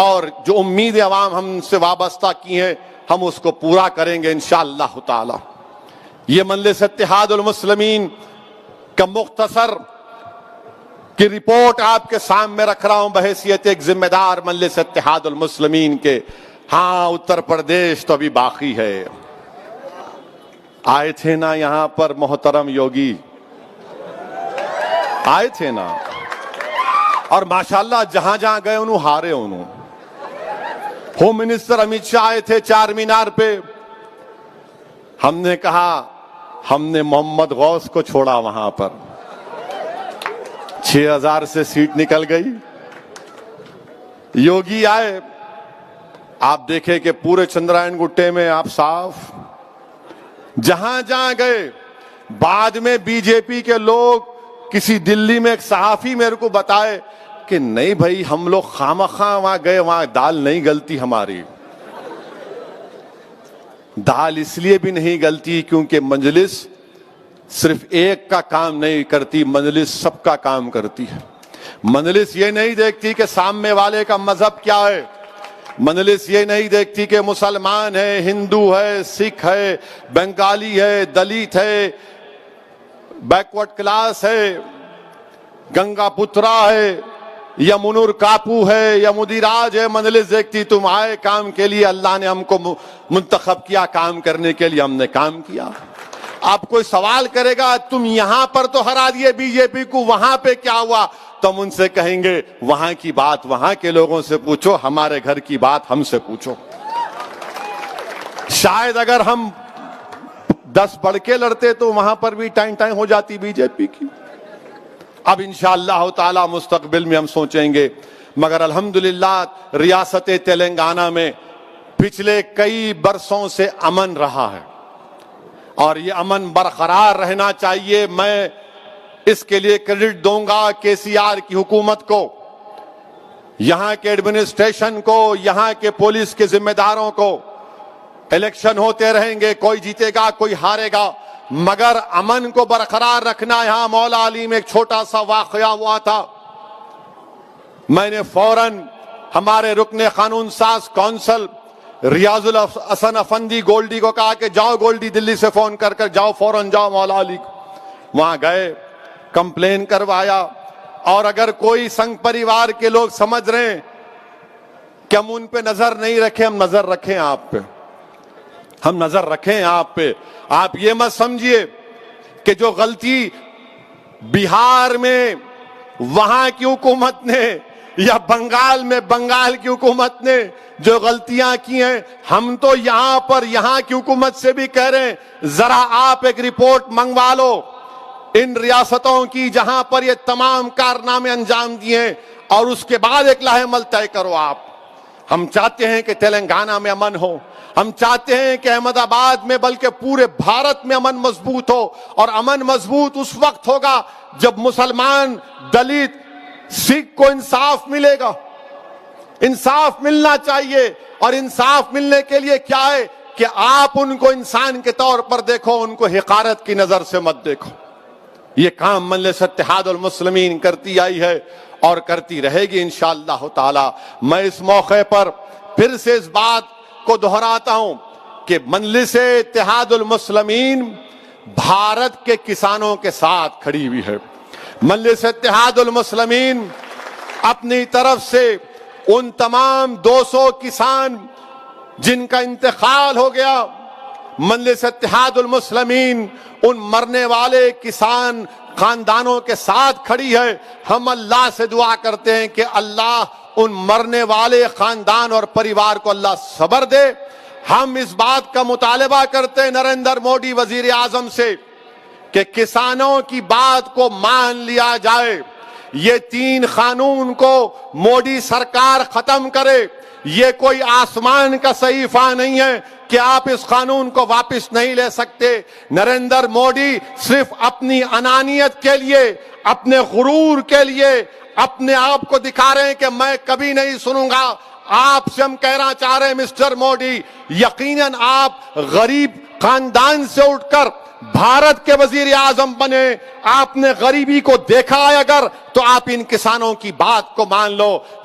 اور جو امید عوام ہم سے وابستہ کی ہیں ہم اس کو پورا کریں گے انشاءاللہ تعالی۔ یہ مجلس اتحاد المسلمین کا مختصر کی رپورٹ آپ کے سامنے رکھ رہا ہوں بحیثیت ایک ذمہ دار مجلس اتحاد المسلمین کے۔ ہاں اتر پردیش تو ابھی باقی ہے۔ آئے تھے نا یہاں پر محترم یوگی، آئے تھے نا، اور ماشاءاللہ جہاں جہاں گئے انہوں ہارے انہوں۔ ہوم منسٹر امیت شاہ آئے تھے چار مینار پہ، ہم نے کہا ہم نے محمد غوث کو چھوڑا وہاں پر، 6000 سے سیٹ نکل گئی۔ یوگی آئے، آپ دیکھیں کہ پورے چندرائن گٹے میں آپ صاف، جہاں جہاں گئے۔ بعد میں بی جے پی کے لوگ، کسی دلی میں ایک صحافی میرے کو بتائے کہ نہیں بھائی ہم لوگ خامخواہ وہاں گئے، وہاں دال نہیں گلتی ہماری۔ دال اس لیے بھی نہیں گلتی کیونکہ مجلس صرف ایک کا کام نہیں کرتی، مجلس سب کا کام کرتی ہے۔ مجلس یہ نہیں دیکھتی کہ سامنے والے کا مذہب کیا ہے، مجلس یہ نہیں دیکھتی کہ مسلمان ہے، ہندو ہے، سکھ ہے، بنگالی ہے، دلت ہے، بیکورڈ کلاس ہے، گنگا پترا ہے، یا منور کاپو ہے، یا مدیراج ہے۔ مجلس دیکھتی تم آئے کام کے لیے، اللہ نے ہم کو منتخب کیا کام کرنے کے لیے، ہم نے کام کیا۔ آپ کوئی سوال کرے گا تم یہاں پر تو ہرا دیے بی جے پی کو، وہاں پہ کیا ہوا؟ تو ہم ان سے کہیں گے وہاں کی بات وہاں کے لوگوں سے پوچھو، ہمارے گھر کی بات ہم سے پوچھو۔ شاید اگر ہم 10 بڑھ کے لڑتے تو وہاں پر بھی ٹائم ہو جاتی بی جے پی کی۔ اب انشاءاللہ تعالی مستقبل میں ہم سوچیں گے، مگر الحمدللہ ریاست تلنگانہ میں پچھلے کئی برسوں سے امن رہا ہے اور یہ امن برقرار رہنا چاہیے۔ میں اس کے لیے کریڈٹ دوں گا کے سی آر کی حکومت کو، یہاں کے ایڈمنسٹریشن کو، یہاں کے پولیس کے ذمہ داروں کو۔ الیکشن ہوتے رہیں گے، کوئی جیتے گا کوئی ہارے گا، مگر امن کو برقرار رکھنا۔ یہاں مولا علی میں ایک چھوٹا سا واقعہ ہوا تھا، میں نے فوراً ہمارے رکن قانون ساز کونسل ریاض الحسن افندی گولڈی کو کہا کہ جاؤ گولڈی، دلی سے فون کر جاؤ، فوراً جاؤ مولا علی کو۔ وہاں گئے، کمپلین کروایا، اور اگر کوئی سنگ پریوار کے لوگ سمجھ رہے ہیں کہ ہم ان پہ نظر نہیں رکھیں، ہم نظر رکھیں آپ پہ، ہم نظر رکھیں آپ پہ۔ آپ یہ مت سمجھیے کہ جو غلطی بہار میں وہاں کی حکومت نے یا بنگال میں بنگال کی حکومت نے جو غلطیاں کی ہیں، ہم تو یہاں پر یہاں کی حکومت سے بھی کہہ رہے ہیں ذرا آپ ایک رپورٹ منگوا لو ان ریاستوں کی جہاں پر یہ تمام کارنامے انجام دیے، اور اس کے بعد ایک لاہ عمل طے کرو آپ۔ ہم چاہتے ہیں کہ تلنگانہ میں امن ہو، ہم چاہتے ہیں کہ احمد آباد میں بلکہ پورے بھارت میں امن مضبوط ہو، اور امن مضبوط اس وقت ہوگا جب مسلمان، دلت، سکھ کو انصاف ملے گا۔ انصاف ملنا چاہیے، اور انصاف ملنے کے لیے کیا ہے کہ آپ ان کو انسان کے طور پر دیکھو، ان کو حقارت کی نظر سے مت دیکھو۔ یہ کام مجلس اتحاد المسلمین کرتی آئی ہے اور کرتی رہے گی انشاءاللہ تعالی۔ میں اس موقع پر پھر سے اس بات کو دہراتا ہوں کہ مجلس اتحاد المسلمین بھارت کے کسانوں کے ساتھ کھڑی ہوئی ہے۔ مجلس اتحاد المسلمین اپنی طرف سے ان تمام 200 کسان جن کا انتقال ہو گیا، مجلس اتحاد المسلمین ان مرنے والے کسان خاندانوں کے ساتھ کھڑی ہے۔ ہم اللہ سے دعا کرتے ہیں کہ اللہ ان مرنے والے خاندان اور پریوار کو اللہ صبر دے۔ ہم اس بات کا مطالبہ کرتے ہیں نریندر مودی وزیر اعظم سے کہ کسانوں کی بات کو مان لیا جائے، یہ 3 قانون کو مودی سرکار ختم کرے۔ یہ کوئی آسمان کا صحیفہ نہیں ہے کہ آپ اس قانون کو واپس نہیں لے سکتے۔ نریندر مودی صرف اپنی انانیت کے لیے، اپنے غرور کے لیے اپنے آپ کو دکھا رہے ہیں کہ میں کبھی نہیں سنوں گا۔ آپ سے ہم کہنا چاہ رہے ہیں مسٹر مودی، یقیناً آپ غریب خاندان سے اٹھ کر بھارت کے وزیر اعظم بنے، آپ نے غریبی کو دیکھا ہے اگر تو آپ ان کسانوں کی بات کو مان لو۔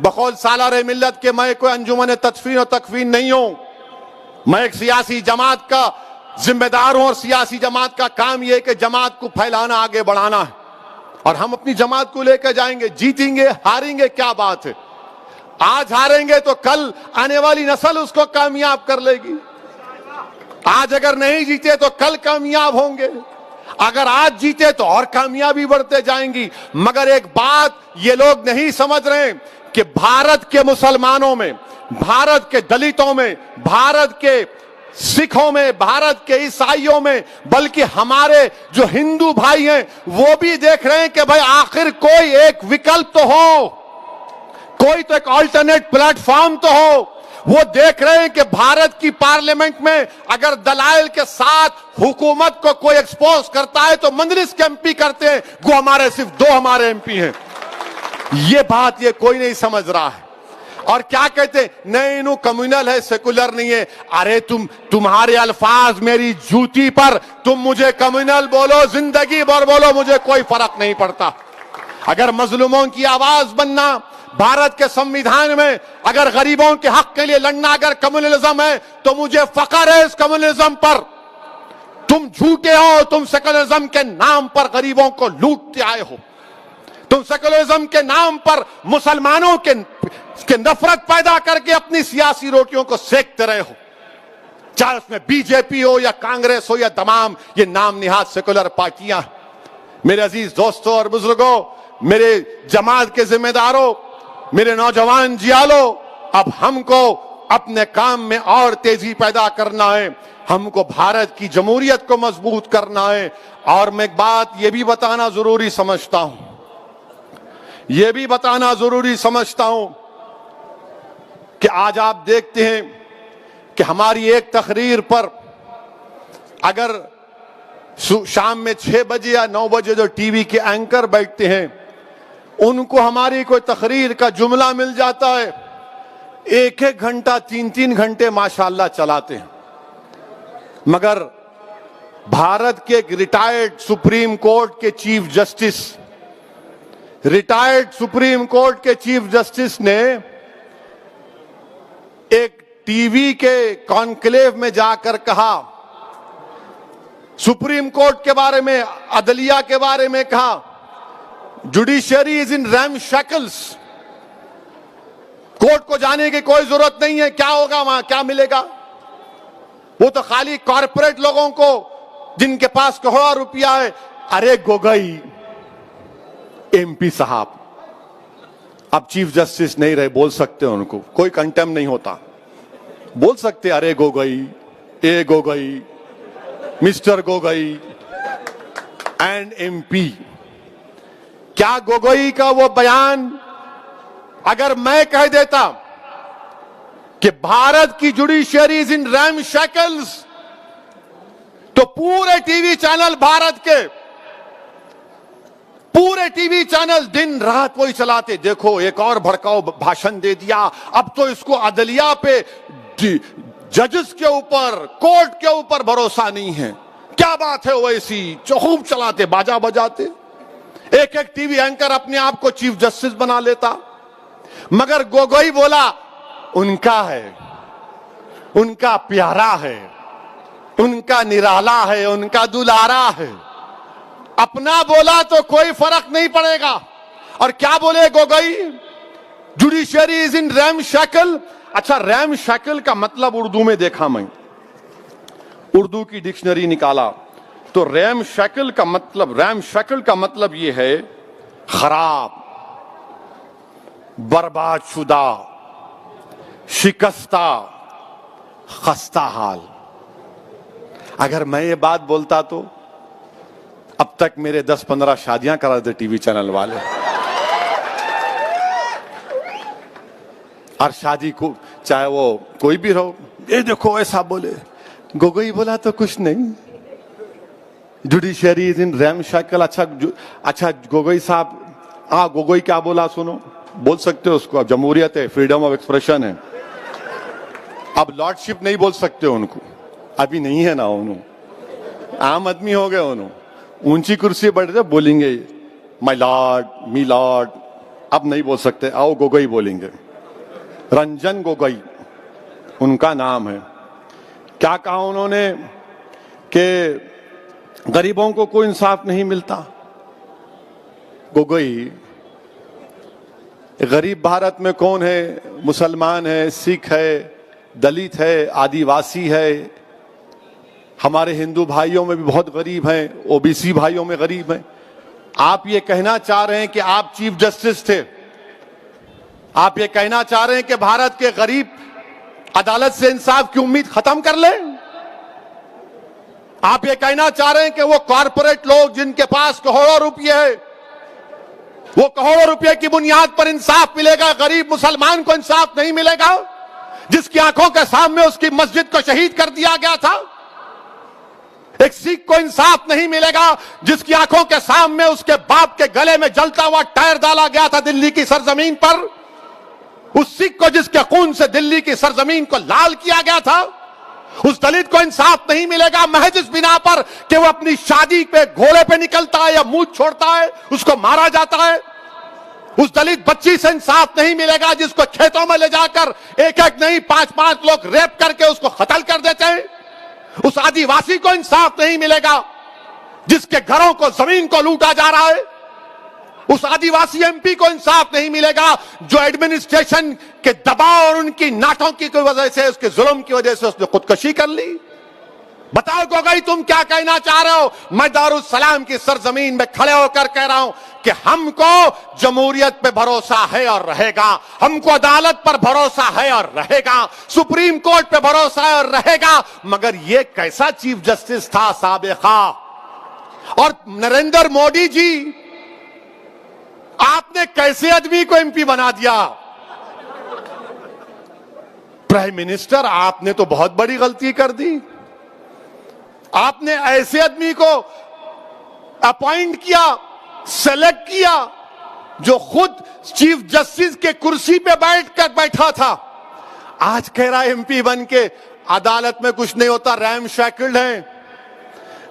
بقول سالار ملت کہ میں کوئی انجمن تدفین و تکفین نہیں ہوں. میں ایک سیاسی جماعت کا ذمہ دار ہوں اور سیاسی جماعت کا کام یہ ہے کہ جماعت کو پھیلانا، آگے بڑھانا ہے. اور ہم اپنی جماعت کو لے کے جائیں گے. جیتیں گے ہاریں گے کیا بات ہے. آج ہاریں گے تو کل آنے والی نسل اس کو کامیاب کر لے گی. آج اگر نہیں جیتے تو کل کامیاب ہوں گے. اگر آج جیتے تو اور کامیابی بڑھتے جائیں گی. مگر ایک بات یہ لوگ نہیں سمجھ رہے کہ بھارت کے مسلمانوں میں، بھارت کے دلتوں میں، بھارت کے سکھوں میں، بھارت کے عیسائیوں میں، بلکہ ہمارے جو ہندو بھائی ہیں وہ بھی دیکھ رہے ہیں کہ بھائی آخر کوئی ایک وکلپ تو ہو، کوئی تو ایک آلٹرنیٹ پلیٹ فارم تو ہو. وہ دیکھ رہے ہیں کہ بھارت کی پارلیمنٹ میں اگر دلائل کے ساتھ حکومت کو کوئی ایکسپوز کرتا ہے تو مجلس کے ایم پی کرتے ہیں، وہ ہمارے صرف 2 ہمارے ایم پی ہیں. یہ بات یہ کوئی نہیں سمجھ رہا ہے. اور کیا کہتے ہیں؟ نہیں انہوں کمیونل ہے، سیکولر نہیں ہے. ارے تمہارے الفاظ میری جوتی پر، تم مجھے کمیونل بولو، زندگی بھر بولو، مجھے کوئی فرق نہیں پڑتا. اگر مظلوموں کی آواز بننا بھارت کے سمویدھان میں، اگر غریبوں کے حق کے لیے لڑنا اگر کمیونلزم ہے تو مجھے فخر ہے اس کمیونلزم پر. تم جھوٹے ہو، تم سیکولرزم کے نام پر غریبوں کو لوٹتے آئے ہو. تم سیکولرزم کے نام پر مسلمانوں کے نفرت پیدا کر کے اپنی سیاسی روٹیوں کو سیکتے رہے ہو. چاہے اس میں بی جے پی ہو یا کانگریس ہو یا تمام یہ نام نہاد سیکولر پارٹیاں. میرے عزیز دوستوں اور بزرگوں، میرے جماعت کے ذمہ داروں، میرے نوجوان جیالو، اب ہم کو اپنے کام میں اور تیزی پیدا کرنا ہے. ہم کو بھارت کی جمہوریت کو مضبوط کرنا ہے. اور میں ایک بات یہ بھی بتانا ضروری سمجھتا ہوں، کہ آج آپ دیکھتے ہیں کہ ہماری ایک تقریر پر اگر شام میں 6 بجے یا 9 بجے جو ٹی وی کے اینکر بیٹھتے ہیں ان کو ہماری کوئی تقریر کا جملہ مل جاتا ہے، 1-1 گھنٹہ 3-3 گھنٹے ماشاءاللہ چلاتے ہیں. مگر بھارت کے ایک ریٹائرڈ سپریم کورٹ کے چیف جسٹس نے ایک ٹی وی کے کانکلیو میں جا کر کہا، سپریم کورٹ کے بارے میں، عدلیہ کے بارے میں کہا، judiciary is in RAM shackles. Court کو جانے کی کوئی ضرورت نہیں ہے. کیا ہوگا وہاں، کیا ملے گا؟ وہ تو خالی کارپوریٹ لوگوں کو جن کے پاس کروڑوں روپیہ ہے. ارے گوگئی ایم پی صاحب اب چیف جسٹس نہیں رہے، بول سکتے ہیں ان کو، کوئی کنٹیم نہیں ہوتا، بول سکتے ارے گوگئی، اے Gogoi, mister Gogoi and M P. کیا گوگوئی کا وہ بیان اگر میں کہہ دیتا کہ بھارت کی judiciary is in RAM shackles تو پورے ٹی وی چینل، بھارت کے پورے ٹی وی چینل دن رات وہی چلاتے، دیکھو ایک اور بھڑکاؤ بھاشن دے دیا، اب تو اس کو عدلیہ پہ، ججز کے اوپر، کورٹ کے اوپر بھروسہ نہیں ہے. کیا بات ہے، ویسی خوب چلاتے، باجا بجاتے. ایک ٹی وی اینکر اپنے آپ کو چیف جسٹس بنا لیتا. مگر گوگوئی بولا ان کا ہے، ان کا پیارا ہے، ان کا نرالا ہے، ان کا دلارا ہے. اپنا بولا تو کوئی فرق نہیں پڑے گا. اور کیا بولے Gogoi? Judiciary is in RAM shackle. اچھا، ریم شیکل کا مطلب اردو میں دیکھا، میں اردو کی ڈکشنری نکالا تو ریم شیکل کا مطلب یہ ہے خراب، برباد شدہ، شکستہ، خستہ حال. اگر میں یہ بات بولتا تو اب تک میرے 10-15 شادیاں کرا دیتے ٹی وی چینل والے. اور شادی کو چاہے وہ کوئی بھی رہو، یہ دیکھو ایسا بولے. گوگوئی بولا تو کچھ نہیں، judiciary is in RAM shackle. اچھا گوگوئی صاحب، گوگوئی کیا بولا سنو، بول سکتے ہو اس کو، اب جمہوریت ہے، فریڈم آف ایکسپریشن ہے. اب لارڈ شپ نہیں بول سکتے ان کو، ابھی نہیں ہے نا، انہوں عام آدمی ہو گئے، انہوں اونچی کرسی بیٹھ جائے بولیں گے مائی لارڈ، می لارڈ، اب نہیں بول سکتے, آؤ گوگوئی بولیں گے. رنجن گوگوئی ان کا نام ہے. کیا کہا انہوں نے کہ غریبوں کو کوئی انصاف نہیں ملتا. گوگوئی, غریب بھارت میں کون ہے؟ مسلمان ہے, سکھ ہے, دلت ہے, آدیواسی ہے. ہمارے ہندو بھائیوں میں بھی بہت غریب ہیں, او بی سی بھائیوں میں غریب ہیں. آپ یہ کہنا چاہ رہے ہیں کہ آپ چیف جسٹس تھے, آپ یہ کہنا چاہ رہے ہیں کہ بھارت کے غریب عدالت سے انصاف کی امید ختم کر لیں؟ آپ یہ کہنا چاہ رہے ہیں کہ وہ کارپوریٹ لوگ جن کے پاس کروڑوں روپے ہے, وہ کروڑوں روپے کی بنیاد پر انصاف ملے گا, غریب مسلمان کو انصاف نہیں ملے گا جس کی آنکھوں کے سامنے اس کی مسجد کو شہید کر دیا گیا تھا؟ ایک سکھ کو انصاف نہیں ملے گا جس کی آنکھوں کے سامنے اس کے باپ کے گلے میں جلتا ہوا ٹائر ڈالا گیا تھا دلی کی سرزمین پر؟ اس سکھ کو جس کے خون سے دلی کی سرزمین کو لال کیا گیا تھا, اس دلت کو انصاف نہیں ملے گا محض اس بنا پر کہ وہ اپنی شادی پہ گھوڑے پہ نکلتا ہے یا منہ چھوڑتا ہے, اس کو مارا جاتا ہے. اس دلت بچی سے انصاف نہیں ملے گا جس کو کھیتوں میں لے جا کر ایک ایک نہیں 5-5 لوگ ریپ کر کے اس کو قتل کر دیتے ہیں. اس آدیواسی کو انصاف نہیں ملے گا جس کے گھروں کو, زمین کو لوٹا جا رہا ہے. اس آدیواسی ایم پی کو انصاف نہیں ملے گا جو ایڈمنسٹریشن کے دباؤ اور ان کی ناٹکی کی وجہ سے, اس کے ظلم کی وجہ سے اس نے خودکشی کر لی. بتاؤ گوگوئی تم کیا کہنا چاہ رہے ہو؟ میں دارالسلام کی سرزمین میں کھڑے ہو کر کہہ رہا ہوں کہ ہم کو جمہوریت پہ بھروسہ ہے اور رہے گا, ہم کو عدالت پر بھروسہ ہے اور رہے گا, سپریم کورٹ پہ بھروسہ ہے اور رہے گا. مگر یہ کیسا چیف جسٹس تھا سابقہ؟ اور نریندر مودی جی, آپ نے کیسے آدمی کو ایم پی بنا دیا؟ پرائم منسٹر, آپ نے تو بہت بڑی غلطی کر دی. آپ نے ایسے آدمی کو اپوائنٹ کیا, سلیکٹ کیا جو خود چیف جسٹس کے کرسی پہ بیٹھا تھا. آج کہہ رہا ایم پی بن کے عدالت میں کچھ نہیں ہوتا, ریم شیکلڈ ہیں,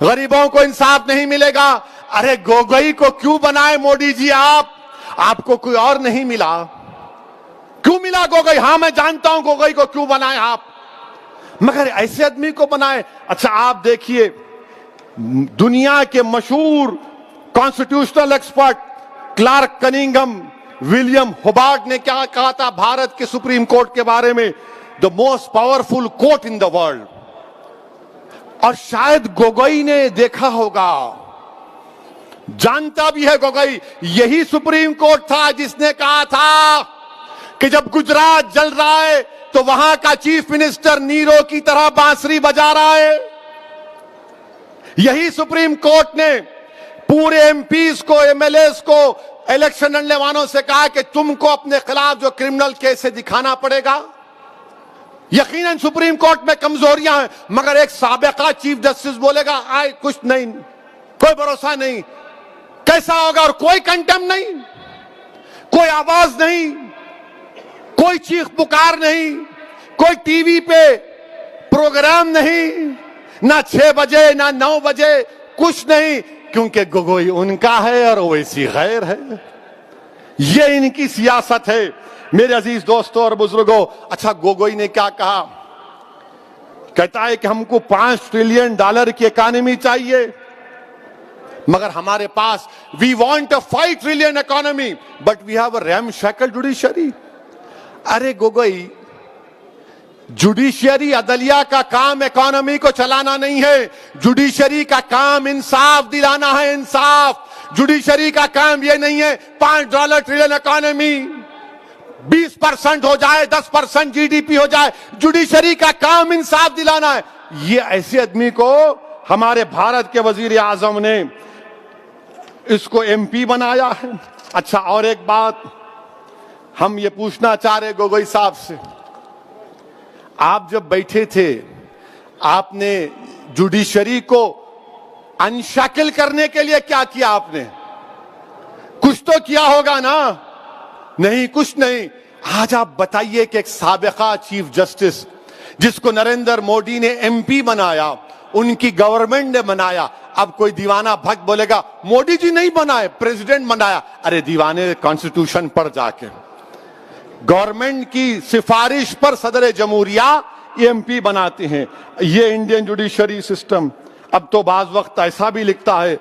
غریبوں کو انصاف نہیں ملے گا. ارے گوگوئی کو کیوں بنائے مودی جی آپ کو کوئی اور نہیں ملا؟ کیوں ملا گوگوئی؟ ہاں میں جانتا ہوں گوگوئی کو کیوں بنائے آپ, مگر ایسے آدمی کو بنائے. اچھا آپ دیکھیے, دنیا کے مشہور constitutional expert Clark Cunningham, William Hobart نے کیا کہا تھا بھارت کے سپریم کورٹ کے بارے میں؟ The most powerful court in the world. اور شاید گوگوئی نے دیکھا ہوگا, جانتا بھی ہے گوگوئی, یہی سپریم کورٹ تھا جس نے کہا تھا کہ جب گجرات جل رہا ہے تو وہاں کا چیف منسٹر نیرو کی طرح بانسری بجا رہا ہے. یہی سپریم کورٹ نے پورے ایم پیز کو, ایم ایل ایز کو, الیکشن لڑنے والوں سے کہا کہ تم کو اپنے خلاف جو کرمنل کیس ہے دکھانا پڑے گا. یقیناً سپریم کورٹ میں کمزوریاں ہیں, مگر ایک سابقہ چیف جسٹس بولے گا آئے کچھ نہیں, کوئی بھروسہ نہیں, کیسا ہوگا؟ اور کوئی کنٹم نہیں, کوئی آواز نہیں, کوئی چیخ پکار نہیں, کوئی ٹی وی پہ پروگرام نہیں, نہ 6 بجے نہ 9 بجے, کچھ نہیں, کیونکہ گوگوئی ان کا ہے اور ویسی غیر ہے. یہ ان کی سیاست ہے میرے عزیز دوستوں اور بزرگوں. اچھا گوگوئی نے کیا کہا؟ کہتا ہے کہ ہم کو $5 ٹریلین کی اکانومی چاہیے, مگر ہمارے پاس we want a $5 trillion economy but we have a ramshackle judiciary. Array Gogoi, judiciary عدلیہ کا کام اکانومی کو چلانا نہیں ہے, جوڈیشری کا کام انصاف دلانا ہے, انصاف. جوڈیشری کا کام یہ نہیں ہے $5 ٹریلین اکانومی 20% ہو جائے, 10% جی ڈی پی ہو جائے. جوڈیشری کا کام انصاف دلانا ہے. یہ ایسے آدمی کو ہمارے بھارت کے وزیر اعظم نے اس کو ایم پی بنایا ہے. اچھا اور ایک بات ہم یہ پوچھنا چاہ رہے گوگوئی صاحب سے, آپ جب بیٹھے تھے آپ نے جوڈیشری کو انشکل کرنے کے لیے کیا کیا؟ آپ نے کچھ تو کیا ہوگا نا؟ نہیں, کچھ نہیں. آج آپ بتائیے کہ ایک سابقہ چیف جسٹس جس کو نریندر مودی نے ایم پی بنایا, ان کی گورنمنٹ نے بنایا. اب کوئی دیوانہ بھگ بولے گا مودی جی نہیں بنائے, پریزیڈنٹ بنایا. ارے دیوانے, کانسٹیٹیوشن پر جا کے گورنمنٹ کی سفارش پر صدر جمہوریہ ایم پی بناتے ہیں. یہ انڈین جوڈیشری سسٹم. اب تو بعض وقت ایسا بھی لکھتا ہے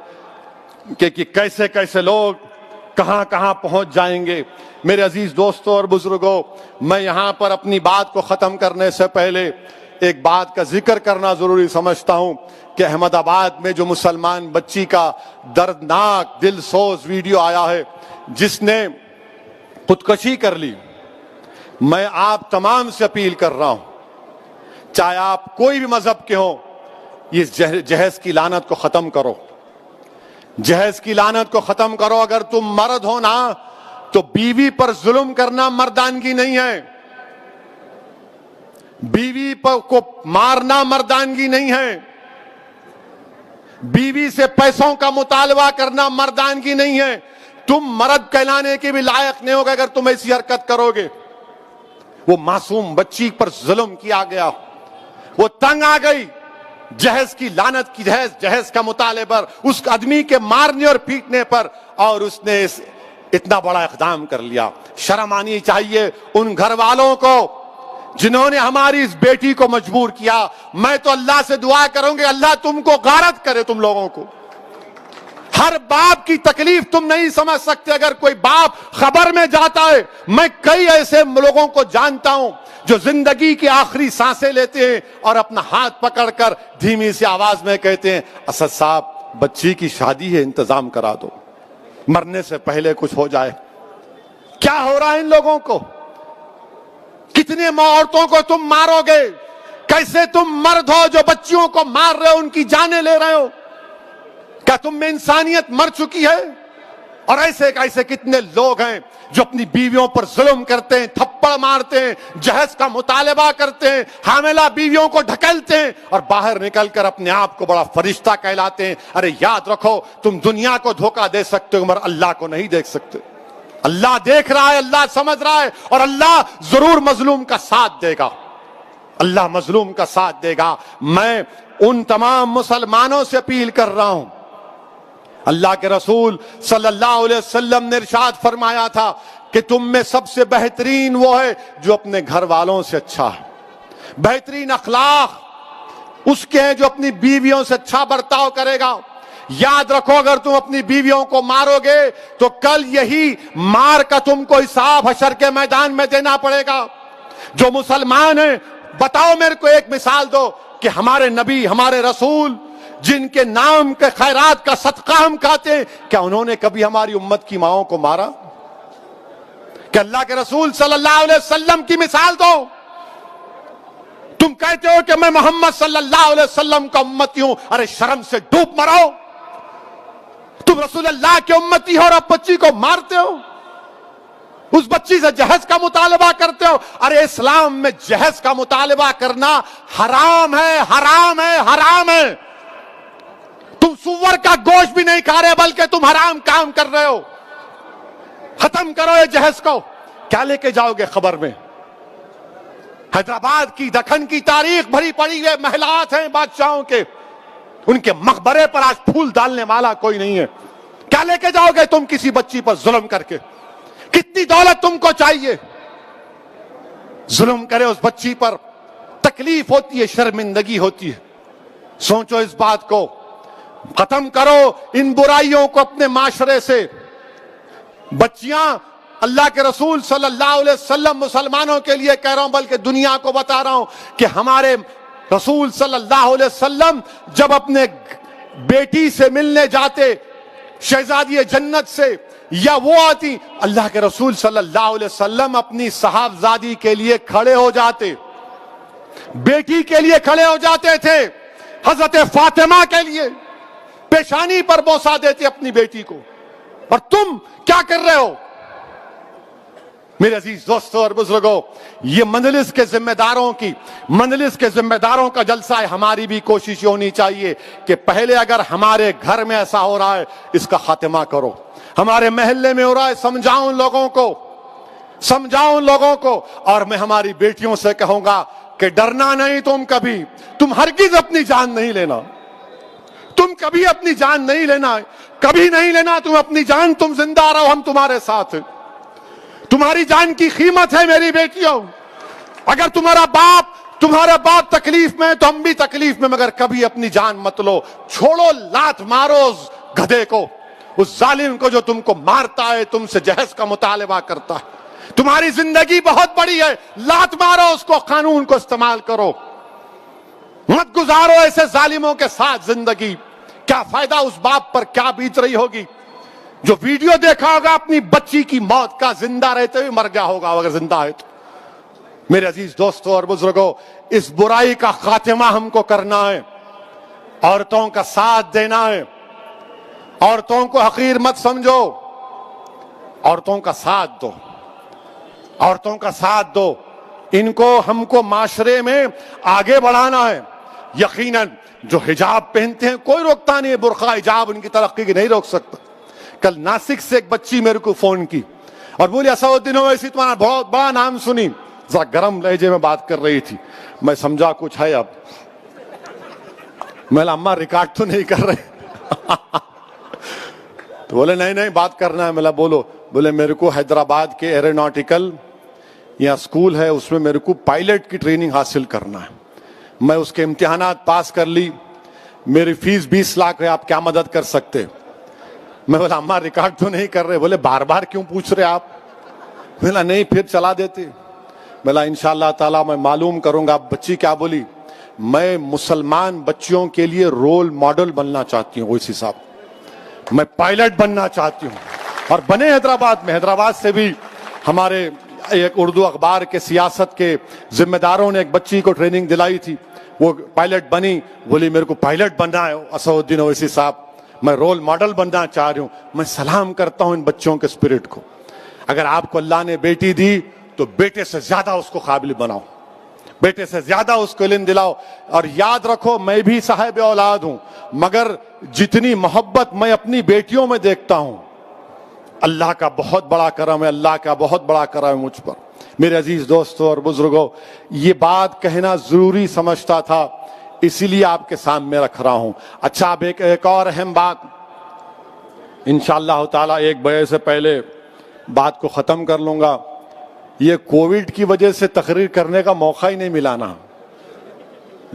کہ کیسے کیسے لوگ کہاں کہاں پہنچ جائیں گے. میرے عزیز دوستوں اور بزرگوں, میں یہاں پر اپنی بات کو ختم کرنے سے پہلے ایک بات کا ذکر کرنا ضروری سمجھتا ہوں کہ احمد آباد میں جو مسلمان بچی کا دردناک دل سوز ویڈیو آیا ہے جس نے خودکشی کر لی, میں آپ تمام سے اپیل کر رہا ہوں, چاہے آپ کوئی بھی مذہب کے ہوں, یہ جہیز کی لعنت کو ختم کرو. جہیز کی لعنت کو ختم کرو. اگر تم مرد ہو نا تو بیوی پر ظلم کرنا مردانگی نہیں ہے. بیوی کو مارنا مردانگی نہیں ہے. بیوی سے پیسوں کا مطالبہ کرنا مردانگی نہیں ہے. تم مرد کہلانے کے بھی لائق نہیں ہوگا اگر تم ایسی حرکت کرو گے. وہ معصوم بچی پر ظلم کیا گیا, وہ تنگ آ گئی جہیز کی لعنت کی, جہیز کا مطالبہ اس آدمی کے مارنے اور پیٹنے پر, اور اس نے اتنا بڑا اقدام کر لیا. شرم آنی چاہیے ان گھر والوں کو جنہوں نے ہماری اس بیٹی کو مجبور کیا. میں تو اللہ سے دعا کروں گی اللہ تم کو غارت کرے. تم لوگوں کو ہر باپ کی تکلیف تم نہیں سمجھ سکتے. اگر کوئی باپ خبر میں جاتا ہے, میں کئی ایسے لوگوں کو جانتا ہوں جو زندگی کی آخری سانسیں لیتے ہیں اور اپنا ہاتھ پکڑ کر دھیمی سی آواز میں کہتے ہیں اسد صاحب بچی کی شادی ہے, انتظام کرا دو, مرنے سے پہلے کچھ ہو جائے. کیا ہو رہا ہے ان لوگوں کو؟ کتنے عورتوں کو تم مارو گے؟ کیسے تم مرد ہو جو بچیوں کو مار رہے ہو, ان کی جانیں لے رہے ہو؟ کیا تم میں انسانیت مر چکی ہے؟ اور ایسے کتنے لوگ ہیں جو اپنی بیویوں پر ظلم کرتے ہیں, تھپڑ مارتے ہیں, جہیز کا مطالبہ کرتے ہیں, حاملہ بیویوں کو ڈھکیلتے ہیں اور باہر نکل کر اپنے آپ کو بڑا فرشتہ کہلاتے ہیں. ارے یاد رکھو تم دنیا کو دھوکہ دے سکتے ہو مگر اللہ کو نہیں دیکھ سکتے. اللہ دیکھ رہا ہے, اللہ سمجھ رہا ہے, اور اللہ ضرور مظلوم کا ساتھ دے گا. اللہ مظلوم کا ساتھ دے گا. میں ان تمام مسلمانوں سے اپیل کر رہا ہوں, اللہ کے رسول صلی اللہ علیہ وسلم نے ارشاد فرمایا تھا کہ تم میں سب سے بہترین وہ ہے جو اپنے گھر والوں سے اچھا ہے. بہترین اخلاق اس کے ہیں جو اپنی بیویوں سے اچھا برتاؤ کرے گا. یاد رکھو اگر تم اپنی بیویوں کو مارو گے تو کل یہی مار کا تم کو حساب حشر کے میدان میں دینا پڑے گا. جو مسلمان ہیں بتاؤ میرے کو ایک مثال دو کہ ہمارے نبی ہمارے رسول جن کے نام کے خیرات کا صدقہ ہم کھاتے ہیں, کیا انہوں نے کبھی ہماری امت کی ماؤں کو مارا؟ کہ اللہ کے رسول صلی اللہ علیہ وسلم کی مثال دو. تم کہتے ہو کہ میں محمد صلی اللہ علیہ وسلم کا امتی ہوں, ارے شرم سے ڈوب مرو. تم رسول اللہ کے امتی ہو اور اب بچی کو مارتے ہو, اس بچی سے جہیز کا مطالبہ کرتے ہو. ارے اسلام میں جہیز کا مطالبہ کرنا حرام ہے, حرام ہے, حرام ہے. تم سور کا گوشت بھی نہیں کھا رہے بلکہ تم حرام کام کر رہے ہو. ختم کرو یہ جہیز کو. کیا لے کے جاؤ گے خبر میں؟ حیدرآباد کی دکن کی تاریخ بھری پڑی ہے, محلات ہیں بادشاہوں کے, ان کے مقبرے پر آج پھول ڈالنے والا کوئی نہیں ہے. کیا لے کے جاؤ گے تم کسی بچی پر ظلم کر کے؟ کتنی دولت تم کو چاہیے؟ ظلم کرے اس بچی پر, تکلیف ہوتی ہے, شرمندگی ہوتی ہے. سوچو اس بات کو, ختم کرو ان برائیوں کو اپنے معاشرے سے. بچیاں اللہ کے رسول صلی اللہ علیہ وسلم مسلمانوں کے لیے کہہ رہا ہوں بلکہ دنیا کو بتا رہا ہوں کہ ہمارے رسول صلی اللہ علیہ وسلم جب اپنے بیٹی سے ملنے جاتے, شہزادی جنت سے, یا وہ آتی, اللہ کے رسول صلی اللہ علیہ وسلم اپنی صاحبزادی کے لیے کھڑے ہو جاتے, بیٹی کے لیے کھڑے ہو جاتے تھے. حضرت فاطمہ کے لیے پیشانی پر بوسہ دیتے اپنی بیٹی کو. اور تم کیا کر رہے ہو؟ میرے عزیز دوستوں اور بزرگوں, یہ مجلس کے ذمہ داروں کا جلسہ ہے. ہماری بھی کوشش ہونی چاہیے کہ پہلے اگر ہمارے گھر میں ایسا ہو رہا ہے اس کا خاتمہ کرو. ہمارے محلے میں ہو رہا ہے, سمجھاؤں لوگوں کو. اور میں ہماری بیٹیوں سے کہوں گا کہ ڈرنا نہیں تم کبھی. تم ہرگز اپنی جان نہیں لینا، تم کبھی اپنی جان نہیں لینا، کبھی نہیں لینا تم اپنی جان، تم زندہ رہو، ہم تمہارے ساتھ ہیں۔ تمہاری جان کی قیمت ہے میری بیٹیوں، اگر تمہارا باپ تکلیف میں تو ہم بھی تکلیف میں، مگر کبھی اپنی جان مت لو، چھوڑو، لات مارو اس گدھے کو، اس ظالم کو جو تم کو مارتا ہے، تم سے جہیز کا مطالبہ کرتا ہے۔ تمہاری زندگی بہت بڑی ہے، لات مارو اس کو، قانون کو استعمال کرو، مت گزارو ایسے ظالموں کے ساتھ زندگی۔ کیا فائدہ اس باپ پر کیا بیت رہی ہوگی جو ویڈیو دیکھا ہوگا اپنی بچی کی موت کا، زندہ رہتے ہوئے مر گیا ہوگا اگر زندہ ہے تو۔ میرے عزیز دوستوں اور بزرگوں، اس برائی کا خاتمہ ہم کو کرنا ہے، عورتوں کا ساتھ دینا ہے، عورتوں کو حقیر مت سمجھو، عورتوں کا ساتھ دو، عورتوں کا ساتھ دو، ان کو ہم کو معاشرے میں آگے بڑھانا ہے۔ یقیناً جو حجاب پہنتے ہیں کوئی روکتا نہیں ہے، برقع حجاب ان کی ترقی کی نہیں روک سکتا۔ کل ناسک سے ایک بچی میرے کو فون کی اور بولی اسدالدین اویسی تمہارا بہت بڑا نام سنی، ذرا گرم لہجے میں بات کر رہی تھی، میں سمجھا کچھ ہے اب، میں نے اماں ریکارڈ تو نہیں کر رہے تو بولے نہیں بات کرنا ہے، میں بولو، بولے میرے کو حیدرآباد کے ایروناٹیکل یا اسکول ہے اس میں میرے کو پائلٹ کی ٹریننگ حاصل کرنا ہے، میں اس کے امتحانات پاس کر لی، میری فیس 20 لاکھ ہے، آپ کیا مدد کر سکتے؟ میں بولا اماں ریکارڈ تو نہیں کر رہے، بولے بار بار کیوں پوچھ رہے آپ؟ میں بولا نہیں پھر چلا دیتے، میں بولا انشاءاللہ تعالیٰ میں معلوم کروں گا۔ بچی کیا بولی؟ میں مسلمان بچیوں کے لیے رول ماڈل بننا چاہتی ہوں، اویسی صاحب میں پائلٹ بننا چاہتی ہوں، اور بنے حیدرآباد میں۔ حیدرآباد سے بھی ہمارے ایک اردو اخبار کے سیاست کے ذمہ داروں نے ایک بچی کو ٹریننگ دلائی تھی، وہ پائلٹ بنی، بولی میرے کو پائلٹ بننا ہے اسدالدین اویسی صاحب، میں رول ماڈل بننا چاہ رہی ہوں۔ میں سلام کرتا ہوں ان بچوں کے اسپرٹ کو۔ اگر آپ کو اللہ نے بیٹی دی تو بیٹے سے زیادہ اس کو قابل بناؤ، بیٹے سے زیادہ اس کو علم دلاؤ، اور یاد رکھو میں بھی صاحب اولاد ہوں، مگر جتنی محبت میں اپنی بیٹیوں میں دیکھتا ہوں، اللہ کا بہت بڑا کرم ہے، اللہ کا بہت بڑا کرم ہے مجھ پر۔ میرے عزیز دوستوں اور بزرگوں، یہ بات کہنا ضروری سمجھتا تھا، اسی لیے آپ کے سامنے رکھ رہا ہوں۔ اچھا اب ایک اور اہم بات، انشاءاللہ تعالیٰ 1 بجے سے پہلے بات کو ختم کر لوں گا۔ یہ کووڈ کی وجہ سے تقریر کرنے کا موقع ہی نہیں ملا نا،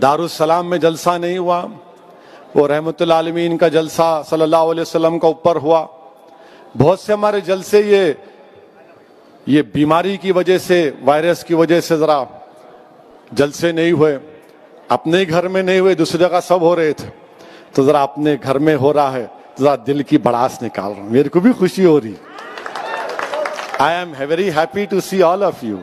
دارالسلام میں جلسہ نہیں ہوا، وہ رحمت اللہ عالمین کا جلسہ صلی اللہ علیہ وسلم کا اوپر ہوا، بہت سے ہمارے جلسے یہ بیماری کی وجہ سے، وائرس کی وجہ سے ذرا جلسے نہیں ہوئے، اپنے گھر میں نہیں ہوئے، دوسری جگہ سب ہو رہے تھے، تو ذرا اپنے گھر میں ہو رہا ہے، ذرا دل کی بڑاس نکال رہا ہوں، میرے کو بھی خوشی ہو رہی۔ I am very happy to see all of you۔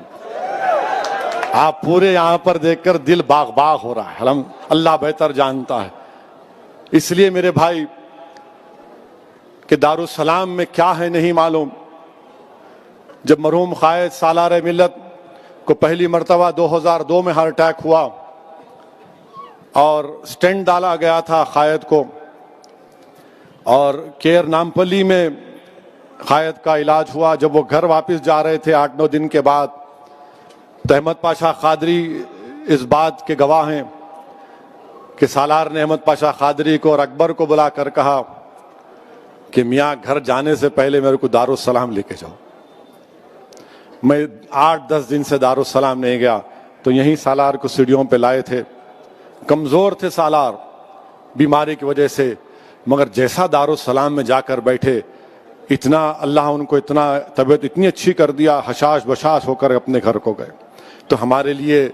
آپ پورے یہاں پر دیکھ کر دل باغ باغ ہو رہا ہے، اللہ بہتر جانتا ہے۔ اس لیے میرے بھائی کہ دارالسلام میں کیا ہے نہیں معلوم۔ جب مرحوم قائد سالار ملت کو پہلی مرتبہ 2002 میں ہارٹ اٹیک ہوا اور سٹینٹ ڈالا گیا تھا قائد کو، اور کیر نامپلی میں قائد کا علاج ہوا، جب وہ گھر واپس جا رہے تھے 8-9 دن کے بعد، تو احمد پاشا قادری اس بات کے گواہ ہیں کہ سالار نے احمد پاشا قادری کو اور اکبر کو بلا کر کہا کہ میاں گھر جانے سے پہلے میرے کو دارالسلام لے کے جاؤ۔ میں 8-10 دن سے دارالسلام نہیں گیا، تو یہیں سالار کو سیڑھیوں پہ لائے تھے، کمزور تھے سالار بیماری کی وجہ سے، مگر جیسا دارالسلام میں جا کر بیٹھے، اتنا اللہ ان کو اتنا طبیعت اتنی اچھی کر دیا، حشاش بشاش ہو کر اپنے گھر کو گئے۔ تو ہمارے لیے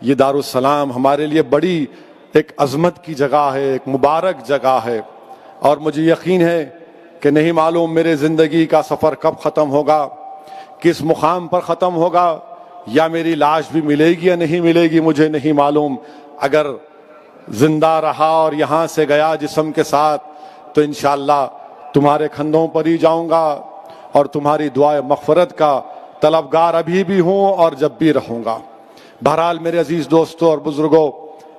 یہ دارالسلام ہمارے لیے بڑی ایک عظمت کی جگہ ہے، ایک مبارک جگہ ہے، اور مجھے یقین ہے کہ نہیں معلوم میرے زندگی کا سفر کب ختم ہوگا، کس مقام پر ختم ہوگا، یا میری لاش بھی ملے گی یا نہیں ملے گی مجھے نہیں معلوم۔ اگر زندہ رہا اور یہاں سے گیا جسم کے ساتھ تو انشاءاللہ تمہارے کندھوں پر ہی جاؤں گا، اور تمہاری دعائے مغفرت کا طلبگار ابھی بھی ہوں اور جب بھی رہوں گا۔ بہرحال میرے عزیز دوستوں اور بزرگوں،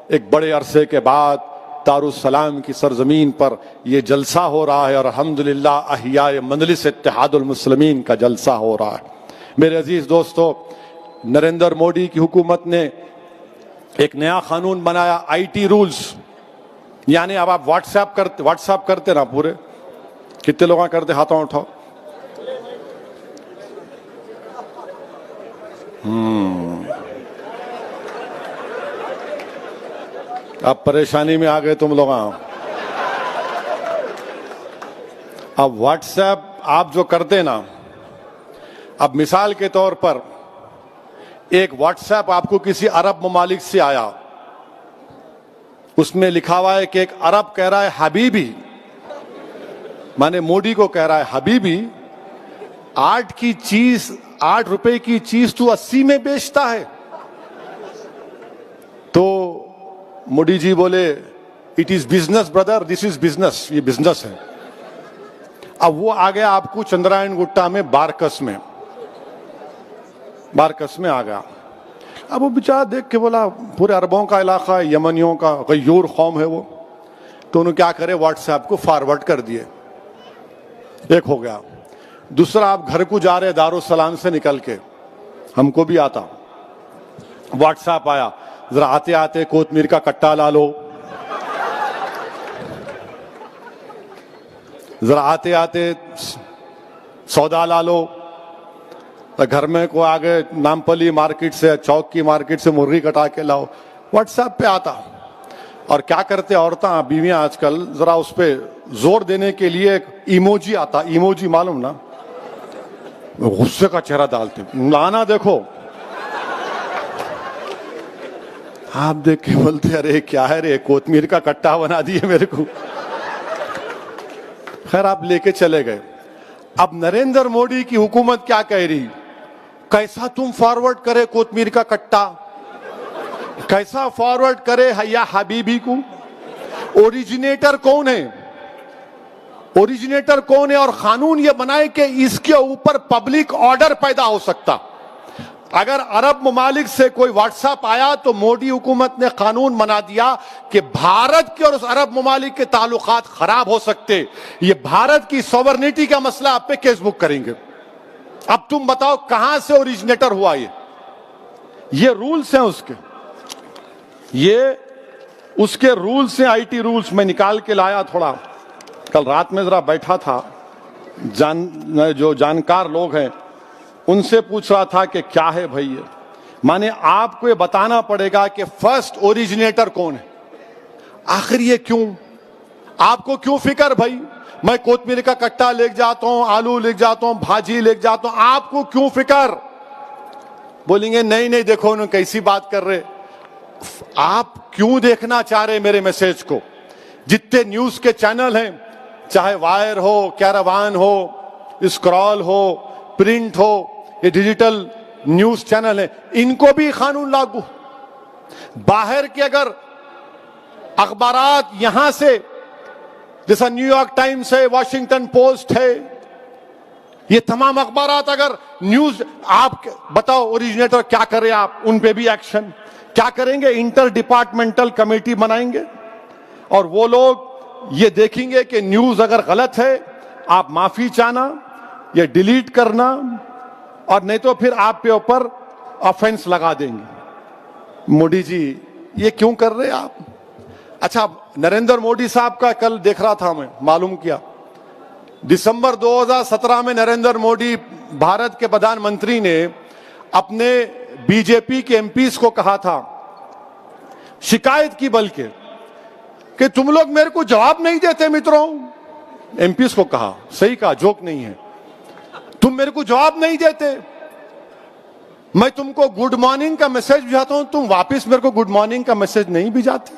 ایک بڑے عرصے کے بعد دارالسلام کی سرزمین پر یہ جلسہ ہو رہا ہے، اور الحمدللہ احیاء مجلس اتحاد المسلمین کا جلسہ ہو رہا ہے۔ میرے عزیز دوستوں، نریندر مودی کی حکومت نے ایک نیا قانون بنایا IT رولز، یعنی اب آپ واٹس ایپ کرتے نا پورے، کتنے لوگ کرتے ہاتھوں اٹھاؤ، اب پریشانی میں آ گئے تم لوگ. اب واٹس ایپ آپ جو کرتے نا، اب مثال کے طور پر ایک واٹس ایپ آپ کو کسی عرب ممالک سے آیا، اس میں لکھا ہوا ہے کہ ایک عرب کہہ رہا ہے حبیبی، مانے موڈی کو کہہ رہا ہے حبیبی 8 روپے کی چیز تو 80 میں بیچتا ہے. تو موڈی جی بولے it is business Brother, this is business, یہ بزنس ہے. اب وہ آ گیا آپ کو چندرائن گٹا میں بارکس میں آ گیا. اب وہ بیچارہ دیکھ کے بولا پورے عربوں کا علاقہ ہے، یمنیوں کا غیور قوم ہے وہ، تو انہوں کیا کرے واٹس ایپ کو فارورڈ کر دیے. ایک ہو گیا. دوسرا آپ گھر کو جا رہے دارالسلام سے نکل کے، ہم کو بھی آتا، واٹس ایپ آیا ذرا آتے آتے کوتمیر کا کٹا لا لو، ذرا آتے آتے سودا لا لو. گھر میں کو آگے نامپلی مارکیٹ سے، چوک کی مارکیٹ سے مرغی کٹا کے لاؤ. واٹس ایپ پہ آتا. اور کیا کرتے عورتیں بیویاں آج کل، ذرا اس پہ زور دینے کے لیے ایک ایموجی آتا، ایموجی معلوم نا، غصے کا چہرہ ڈالتے، لانا دیکھو. آپ دیکھ کے بولتے ارے کیا ہے رے، کوتمیر کا کٹا بنا دیے میرے کو. خیر آپ لے کے چلے گئے. اب نریندر مودی کی حکومت کیا کہہ رہی، کیسا تم فارورڈ کرے کوتمیر کا کٹا، کیسا فارورڈ کرے یا حبیبی کو. اوریجنیٹر کون ہے، اوریجنیٹر کون ہے؟ اور قانون یہ بنائے کہ اس کے اوپر پبلک آرڈر پیدا ہو سکتا. اگر عرب ممالک سے کوئی واٹس ایپ آیا تو مودی حکومت نے قانون بنا دیا کہ بھارت کے اور اس عرب ممالک کے تعلقات خراب ہو سکتے، یہ بھارت کی سوورنٹی کا مسئلہ آپ پہ کیس بک کریں گے. اب تم بتاؤ کہاں سے اوریجنیٹر ہوا یہ رولز ہیں اس کے، یہ اس کے رولز ہیں. IT رولز میں نکال کے لایا تھوڑا، کل رات میں ذرا بیٹھا تھا، جو جانکار لوگ ہیں ان سے پوچھ رہا تھا کہ کیا ہے بھائی یہ. مانے آپ کو یہ بتانا پڑے گا کہ فرسٹ اوریجنیٹر کون ہے. آخر یہ کیوں، آپ کو کیوں فکر بھائی؟ میں کوتمیر کا کٹا لے جاتا ہوں، آلو لے جاتا ہوں، بھاجی لے جاتا ہوں، آپ کو کیوں فکر؟ بولیں گے نہیں دیکھو انہوں کیسی بات کر رہے. آپ کیوں دیکھنا چاہ رہے میرے میسج کو؟ جتنے نیوز کے چینل ہیں، چاہے وائر ہو، کیراوان ہو، اسکرال ہو، پرنٹ ہو، یہ ڈیجیٹل نیوز چینل ہیں، ان کو بھی قانون لاگو. باہر کے اگر اخبارات یہاں سے، جیسا نیو یارک ٹائمز ہے، واشنگٹن پوسٹ ہے، یہ تمام اخبارات اگر نیوز، آپ بتاؤ اوریجنیٹر کیا کرے؟ آپ ان پہ بھی ایکشن کیا کریں گے؟ انٹر ڈپارٹمنٹل کمیٹی بنائیں گے اور وہ لوگ یہ دیکھیں گے کہ نیوز اگر غلط ہے آپ معافی چاہنا یا ڈیلیٹ کرنا، اور نہیں تو پھر آپ پہ اوپر آفینس لگا دیں گے. مودی جی یہ کیوں کر رہے آپ؟ اچھا نریندر مودی صاحب کا کل دیکھ رہا تھا میں، معلوم کیا دسمبر 2017 میں نریندر مودی بھارت کے پردھان منتری نے اپنے BJP کے MPs کو کہا تھا، شکایت کی بلکہ، کہ تم لوگ میرے کو جواب نہیں دیتے متروں. MPs کو کہا، صحیح کہا، جوک نہیں ہے، تم میرے کو جواب نہیں دیتے. میں تم کو گڈ مارننگ کا میسج بھیجاتا ہوں، تم واپس میرے کو گڈ مارننگ کا میسج نہیں بھیجاتے.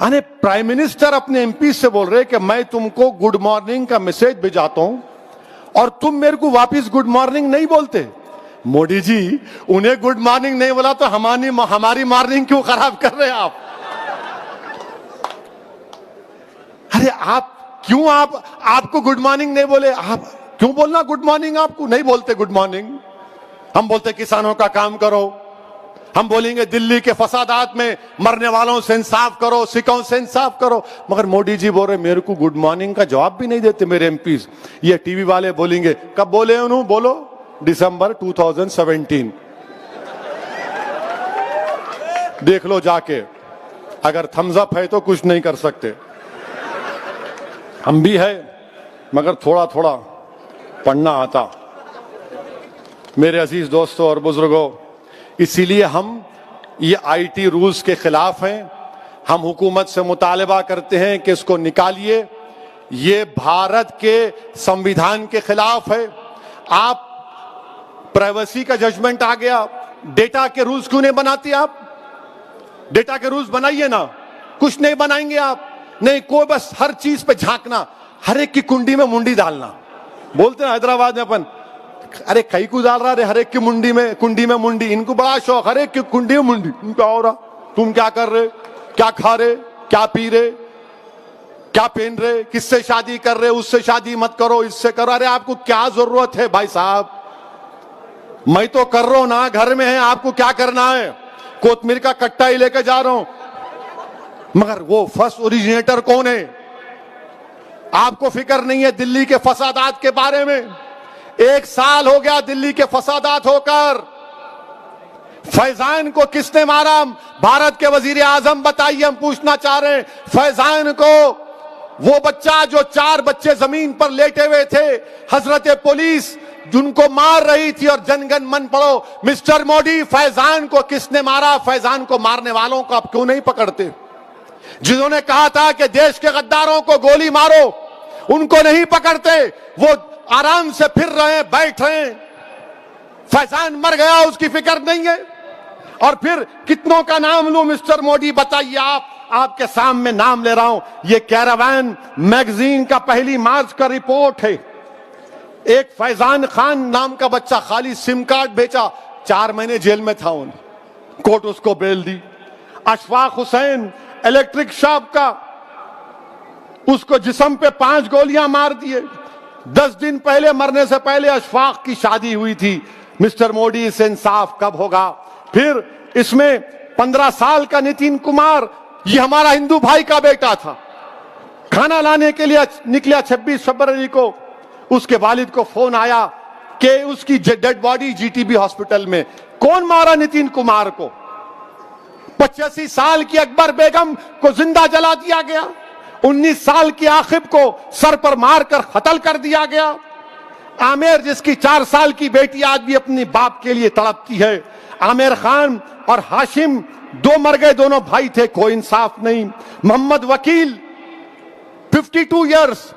یعنی پرائم منسٹر اپنے MPs سے بول رہے کہ میں تم کو گڈ مارننگ کا میسج بھیجاتا ہوں اور تم میرے کو واپس گڈ مارننگ نہیں بولتے. مودی جی انہیں گڈ مارننگ نہیں بولا تو ہماری مارننگ کیوں خراب کر رہے ہیں آپ؟ ارے آپ کو گڈ مارننگ نہیں بولے، آپ کیوں بولنا گڈ مارننگ؟ آپ کو نہیں بولتے گڈ مارننگ. ہم بولتے کسانوں کا کام کرو، ہم بولیں گے دلی کے فسادات میں مرنے والوں سے انصاف کرو، سکھوں سے انصاف کرو، مگر مودی جی بول رہے میرے کو گڈ مارننگ کا جواب بھی نہیں دیتے میرے MPs. یہ ٹی وی والے بولیں گے، کب بولے انہوں؟ بولو دسمبر 2017. دیکھ لو جا کے. اگر تھمز اپ ہے تو کچھ نہیں کر سکتے. ہم بھی ہے مگر تھوڑا تھوڑا پڑھنا آتا. میرے عزیز دوستوں اور بزرگوں، اسی لیے ہم یہ آئی ٹی رولز کے خلاف ہیں. ہم حکومت سے مطالبہ کرتے ہیں کہ اس کو نکالیے. یہ بھارت کے سمویدھان کے خلاف ہے. آپ پرائیویسی کا ججمنٹ آ گیا، ڈیٹا کے رولز کیوں نہیں بناتے؟ آپ ڈیٹا کے رولز بنائیے نا. کچھ نہیں بنائیں گے آپ. نہیں، کوئی بس ہر چیز پہ جھانکنا، ہر ایک کی کنڈی میں منڈی ڈالنا. بولتے ہیں حیدرآباد میں اپن، ارے کئی کو ڈال رہا، ہر ایک کی کنڈی میں منڈی. ان کو بڑا شوق، ہر ایک کی کنڈی میں منڈی. کیا ہو رہا؟ تم کیا کر رہے؟ کیا کھا رہے؟ کیا پی رہے؟ کیا پہن رہے؟ کس سے شادی کر رہے؟ اس سے شادی مت کرو، اس سے کرو. ارے آپ کو کیا ضرورت ہے بھائی صاحب؟ میں تو کر رہا ہوں نا، گھر میں ہے. آپ کو کیا کرنا ہے؟ کوتمیر کا کٹا ہی لے کے جا رہا ہوں. مگر وہ فرسٹ اوریجنیٹر کون ہے؟ آپ کو فکر نہیں ہے دلی کے فسادات کے بارے میں. 1 سال ہو گیا دلی کے فسادات ہو کر. فیضان کو کس نے مارا؟ بھارت کے وزیر اعظم بتائیے. ہم پوچھنا چاہ رہے ہیں فیضان کو، وہ بچہ جو 4 بچے زمین پر لیٹے ہوئے تھے، حضرت پولیس جن کو مار رہی تھی، اور جن گن من پڑھو. مسٹر مودی، فیضان کو کس نے مارا؟ فیضان کو مارنے والوں کو آپ کیوں نہیں پکڑتے؟ جنہوں نے کہا تھا کہ دیش کے غداروں کو گولی مارو، ان کو نہیں پکڑتے. وہ آرام سے پھر رہے ہیں، بیٹھ رہے ہیں. فیضان مر گیا، اس کی فکر نہیں ہے. اور پھر کتنوں کا نام لوں مسٹر مودی؟ بتائیے. آپ کے سامنے نام لے رہا ہوں. یہ کیراوان میگزین کا 1 مارچ کا رپورٹ ہے. ایک فیضان خان نام کا بچہ خالی سم کارڈ بیچا، 4 مہینے جیل میں تھا. کورٹ اس کو بیل دی. اشفاق حسین الیکٹرک شاپ کا، اس کو جسم پہ 5 گولیاں مار دیے. 10 دن پہلے، مرنے سے پہلے اشفاق کی شادی ہوئی تھی. مسٹر مودی، اس سے انصاف کب ہوگا؟ پھر اس میں 15 سال کا نتن کمار، یہ ہمارا ہندو بھائی کا بیٹا تھا. کھانا لانے کے لیے نکلا 26 فروری کو. اس کے والد کو فون آیا کہ اس کی dead body G T B hospital میں. کون مارا نتن کمار کو؟ 85 سال کی اکبر بیگم کو زندہ جلا دیا گیا. 19 سال کی عاقب کو سر پر مار کر قتل کر دیا گیا. عامر، جس کی 4 سال کی بیٹی آج بھی اپنی باپ کے لیے تڑپتی ہے. عامر خان اور ہاشم 2 مر گئے، دونوں بھائی تھے، کوئی انصاف نہیں. محمد وکیل 52 ایئرس،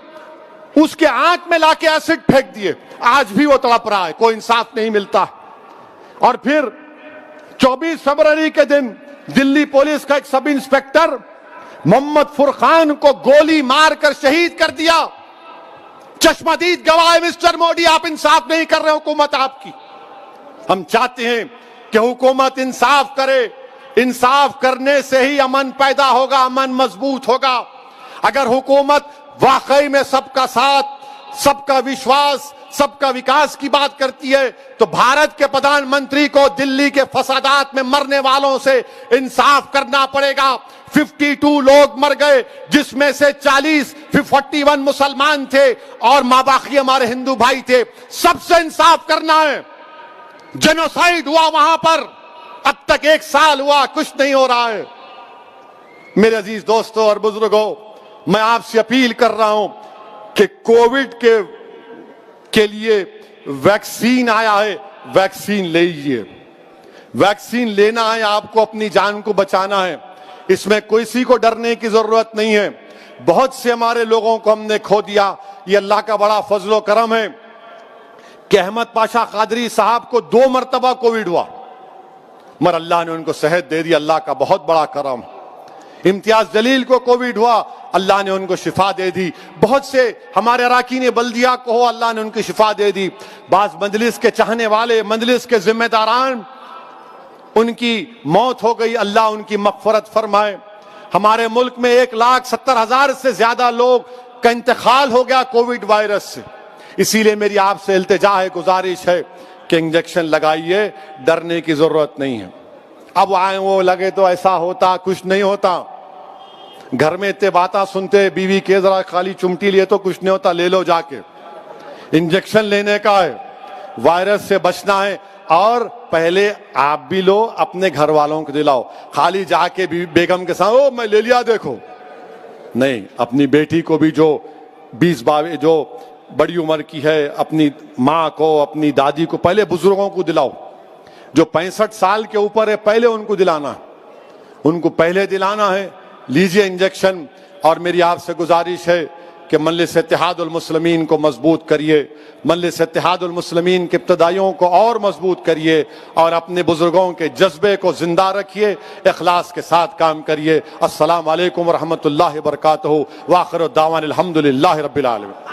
اس کے آنکھ میں لا کے ایسڈ پھینک دیے، آج بھی وہ تڑپ رہا ہے، کوئی انصاف نہیں ملتا. اور پھر 24 فروری کے دن دلی پولیس کا ایک سب انسپیکٹر محمد فرقان کو گولی مار کر شہید کر دیا. چشمدید گواہ مسٹر مودی، آپ انصاف نہیں کر رہے حکومت آپ کی. ہم چاہتے ہیں کہ حکومت انصاف کرے. انصاف کرنے سے ہی امن پیدا ہوگا، امن مضبوط ہوگا. اگر حکومت واقعی میں سب کا ساتھ، سب کا وشواس، سب کا وکاس کی بات کرتی ہے تو بھارت کے پردھان منتری کو دلی کے فسادات میں مرنے والوں سے انصاف کرنا پڑے گا. 52 لوگ مر گئے، جس میں سے 41 مسلمان تھے اور ماباقی ہمارے ہندو بھائی تھے. سب سے انصاف کرنا ہے. جنوسائیڈ ہوا وہاں پر، اب تک 1 سال ہوا، کچھ نہیں ہو رہا ہے. میرے عزیز دوستوں اور بزرگوں، میں آپ سے اپیل کر رہا ہوں کہ کووڈ کے لیے ویکسین آیا ہے، ویکسین لیجئے. ویکسین لینا ہے، آپ کو اپنی جان کو بچانا ہے. اس میں کسی کو ڈرنے کی ضرورت نہیں ہے. بہت سے ہمارے لوگوں کو ہم نے کھو دیا. یہ اللہ کا بڑا فضل و کرم ہے کہ احمد پاشا قادری صاحب کو 2 مرتبہ کووڈ ہوا، مگر اللہ نے ان کو صحت دے دی. اللہ کا بہت بڑا کرم. امتیاز جلیل کو کووڈ ہوا، اللہ نے ان کو شفا دے دی. بہت سے ہمارے اراکین بلدیہ کو ہو، اللہ نے ان کی شفا دے دی. بعض مجلس کے چاہنے والے، مجلس کے ذمہ داران، ان کی موت ہو گئی، اللہ ان کی مغفرت فرمائے. ہمارے ملک میں 1,70,000 سے زیادہ لوگ کا انتقال ہو گیا کووڈ وائرس سے. اسی لیے میری آپ سے التجا ہے، گزارش ہے کہ انجیکشن لگائیے، ڈرنے کی ضرورت نہیں ہے. اب آئے وہ لگے تو ایسا ہوتا، کچھ نہیں ہوتا. گھر میں اتنے باتیں سنتے، بیوی کے ذرا خالی چمٹی لیے تو کچھ نہیں ہوتا، لے لو جا کے. انجیکشن لینے کا ہے، وائرس سے بچنا ہے. اور پہلے آپ بھی لو، اپنے گھر والوں کو دلاؤ. خالی جا کے بیگم کے ساتھ او میں لے لیا دیکھو نہیں، اپنی بیٹی کو بھی جو 20-22 جو بڑی عمر کی ہے، اپنی ماں کو، اپنی دادی کو، پہلے بزرگوں کو دلاؤ. جو 65 سال کے اوپر ہے پہلے ان کو دلانا، ان کو پہلے دلانا ہے. لیجئے انجیکشن. اور میری آپ سے گزارش ہے کہ مجلس اتحاد المسلمین کو مضبوط کریے، مجلس اتحاد المسلمین کے ابتدائیوں کو اور مضبوط کریے، اور اپنے بزرگوں کے جذبے کو زندہ رکھیے، اخلاص کے ساتھ کام کریے. السلام علیکم ورحمۃ اللہ وبرکاتہ. وآخر الدعوانا الحمدللہ رب العالمین.